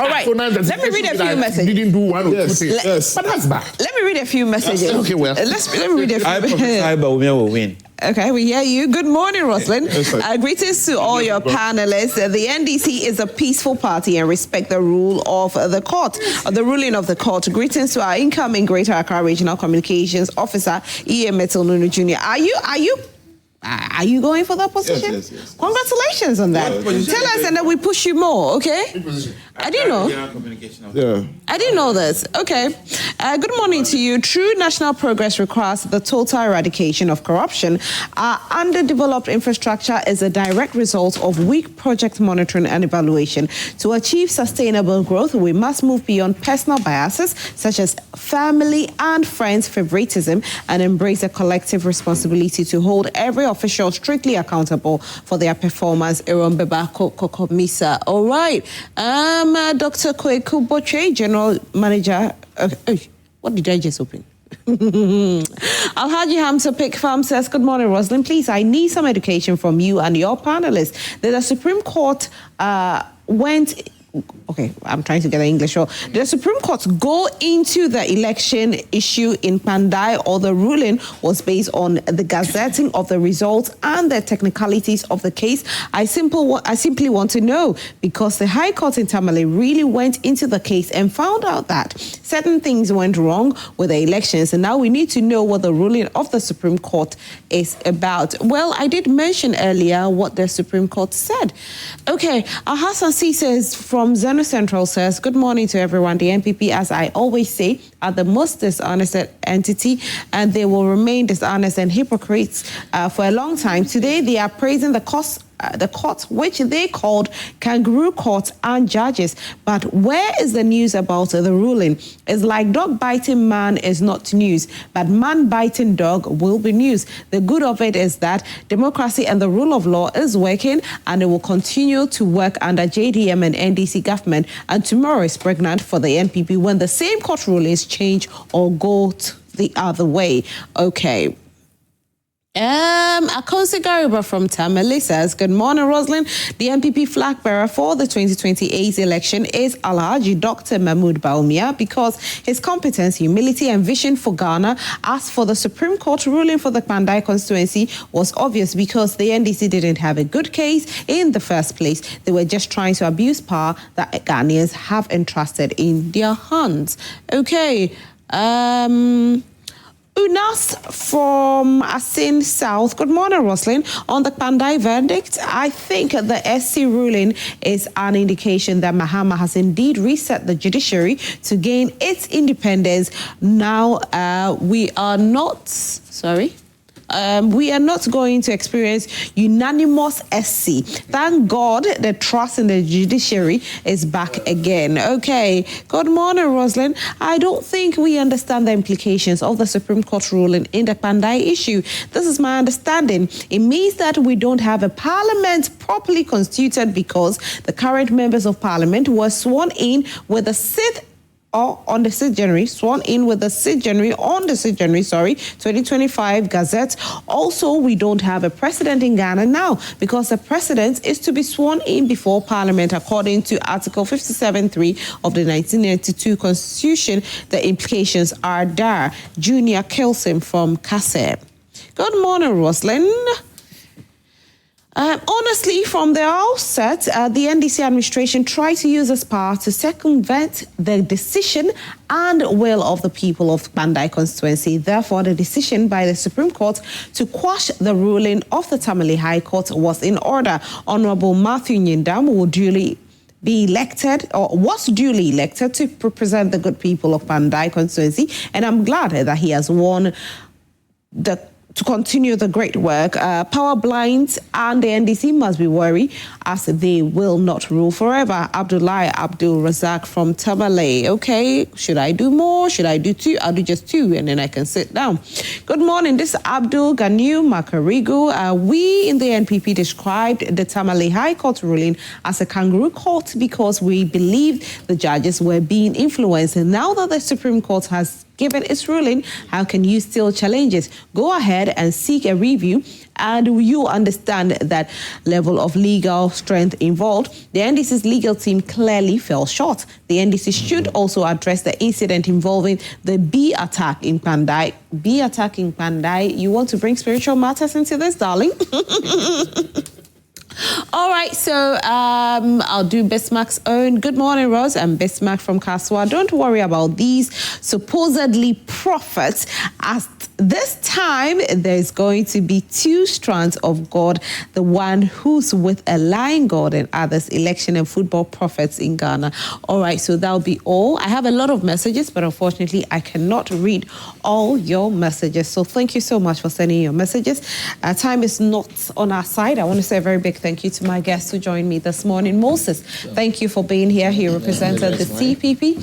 All right, so let me read a few messages. Didn't do one or two things. Yes. But that's bad. Let me read a few messages. Okay, well. Let me read a few. I prophesy Bawumia will win. Okay, we hear you. Good morning, Roslyn. Greetings to all your panelists. The NDC is a peaceful party and respect the rule of the court, or the ruling of the court. Greetings to our incoming Greater Accra Regional Communications Officer, E.A. Metal Nunu Jr. Are you going for that position? Yes. Congratulations on that. Tell us and then we push you more, okay? I didn't know. Yeah. I didn't know this. Okay. Good morning to you. True national progress requires the total eradication of corruption. Our underdeveloped infrastructure is a direct result of weak project monitoring and evaluation. To achieve sustainable growth, we must move beyond personal biases, such as family and friends favoritism, and embrace a collective responsibility to hold every official strictly accountable for their performance. Erombeba Kokomisa. All right. Dr. Kweku Boche, General Manager. What did I just open? Alhaji Hamza Pick Farm says, good morning, Roslyn. Please, I need some education from you and your panelists. The Supreme Court went... Okay, I'm trying to get an English. The Supreme Court go into the election issue in Pandai, or the ruling was based on the gazetting of the results and the technicalities of the case? I simply want to know, because the High Court in Tamale really went into the case and found out that certain things went wrong with the elections, and now we need to know what the ruling of the Supreme Court is about. Well, I did mention earlier what the Supreme Court said. Okay, Hassan C says from Zeno Central says, good morning to everyone. The NPP, as I always say, are the most dishonest entity, and they will remain dishonest and hypocrites for a long time. Today, they are praising the courts, which they called kangaroo courts, and judges. But where is the news about the ruling? It's like dog biting man is not news, but man biting dog will be news. The good of it is that democracy and the rule of law is working, and it will continue to work under JDM and NDC government. And tomorrow is pregnant for the NPP when the same court rulings change or go the other way. Okay. Akonsi Gariba from Tamale says, good morning, Roslyn. The NPP flag bearer for the 2028 election is Alhaji Dr. Mahmood Bawumia, because his competence, humility, and vision for Ghana. As for the Supreme Court ruling for the Pandai constituency was obvious, because the NDC didn't have a good case in the first place. They were just trying to abuse power that Ghanaians have entrusted in their hands. Okay. Unas from Asin South. Good morning, Roslyn. On the Pandai verdict, I think the SC ruling is an indication that Mahama has indeed reset the judiciary to gain its independence. Now, we are not going to experience unanimous SC. Thank God the trust in the judiciary is back again. Okay. Good morning, Roslyn. I don't think we understand the implications of the Supreme Court ruling in the Pandai issue. This is my understanding. It means that we don't have a parliament properly constituted, because the current members of parliament were sworn in with the 6th on the 6th January, sworn in with the 6th January, on the 6th January, 2025 Gazette. Also, we don't have a president in Ghana now, because the president is to be sworn in before Parliament, according to Article 57.3 of the 1992 Constitution. The implications are dire. Junior Kelsim from Kase. Good morning, Roslyn. Honestly, from the outset, the NDC administration tried to use this power to circumvent the decision and will of the people of Pandai constituency. Therefore, the decision by the Supreme Court to quash the ruling of the Tamale High Court was in order. Honorable Matthew Nyindam will duly be elected or was duly elected to represent the good people of Pandai constituency, and I'm glad that he has won to continue the great work. Power blinds and the NDC must be worried as they will not rule forever. Abdullahi Abdul Razak from Tamale. Okay, should I do more? Should I do 2? I'll do just 2 and then I can sit down. Good morning. This is Abdul Ganiu Makarigu. We in the NPP described the Tamale High Court ruling as a kangaroo court because we believed the judges were being influenced. And now that the Supreme Court has given its ruling, how can you still challenge it? Go ahead and seek a review and you understand that level of legal strength involved. The NDC's legal team clearly fell short. The NDC should also address the incident involving the bee attack in Pandai. Bee attack in Pandai. You want to bring spiritual matters into this, darling? All right, so I'll do Bismarck's own. Good morning, Rose. I'm Bismarck from Kaswa. Don't worry about these supposedly prophets. As this time, there's going to be 2 strands of God, the one who's with a lying God and others, election and football prophets in Ghana. All right, so that'll be all. I have a lot of messages, but unfortunately, I cannot read all your messages. So thank you so much for sending your messages. Time is not on our side. I want to say a very big thank you to my guests who joined me this morning. Moses, thank you for being here. He represented the CPP.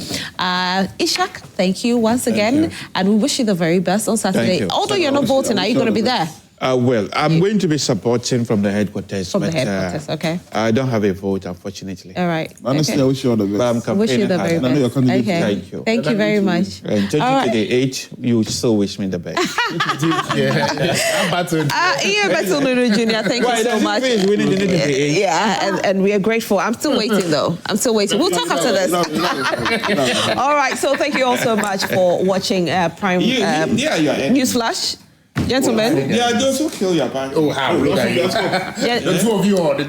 Ishak, thank you once again. And we wish you the very best on Saturday. Although you're not voting, are you going to be there? Well, I'm going to be supporting from the headquarters. From the headquarters, okay. I don't have a vote, unfortunately. All right. Honestly, I wish you all the best. But I'm campaigning wish you the very hard. best. Okay. Thank you. Thank you very much. And 2028, you still wish me the best. Ian Betulunu Jr., thank you so much. Yeah, and we are grateful. I'm still waiting, though. I'm still waiting. We'll talk after this. All right, so thank you all so much for watching Prime Newsflash. Gentlemen. Yeah, those who kill your party. Oh, how?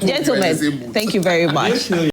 Gentlemen, thank you very much.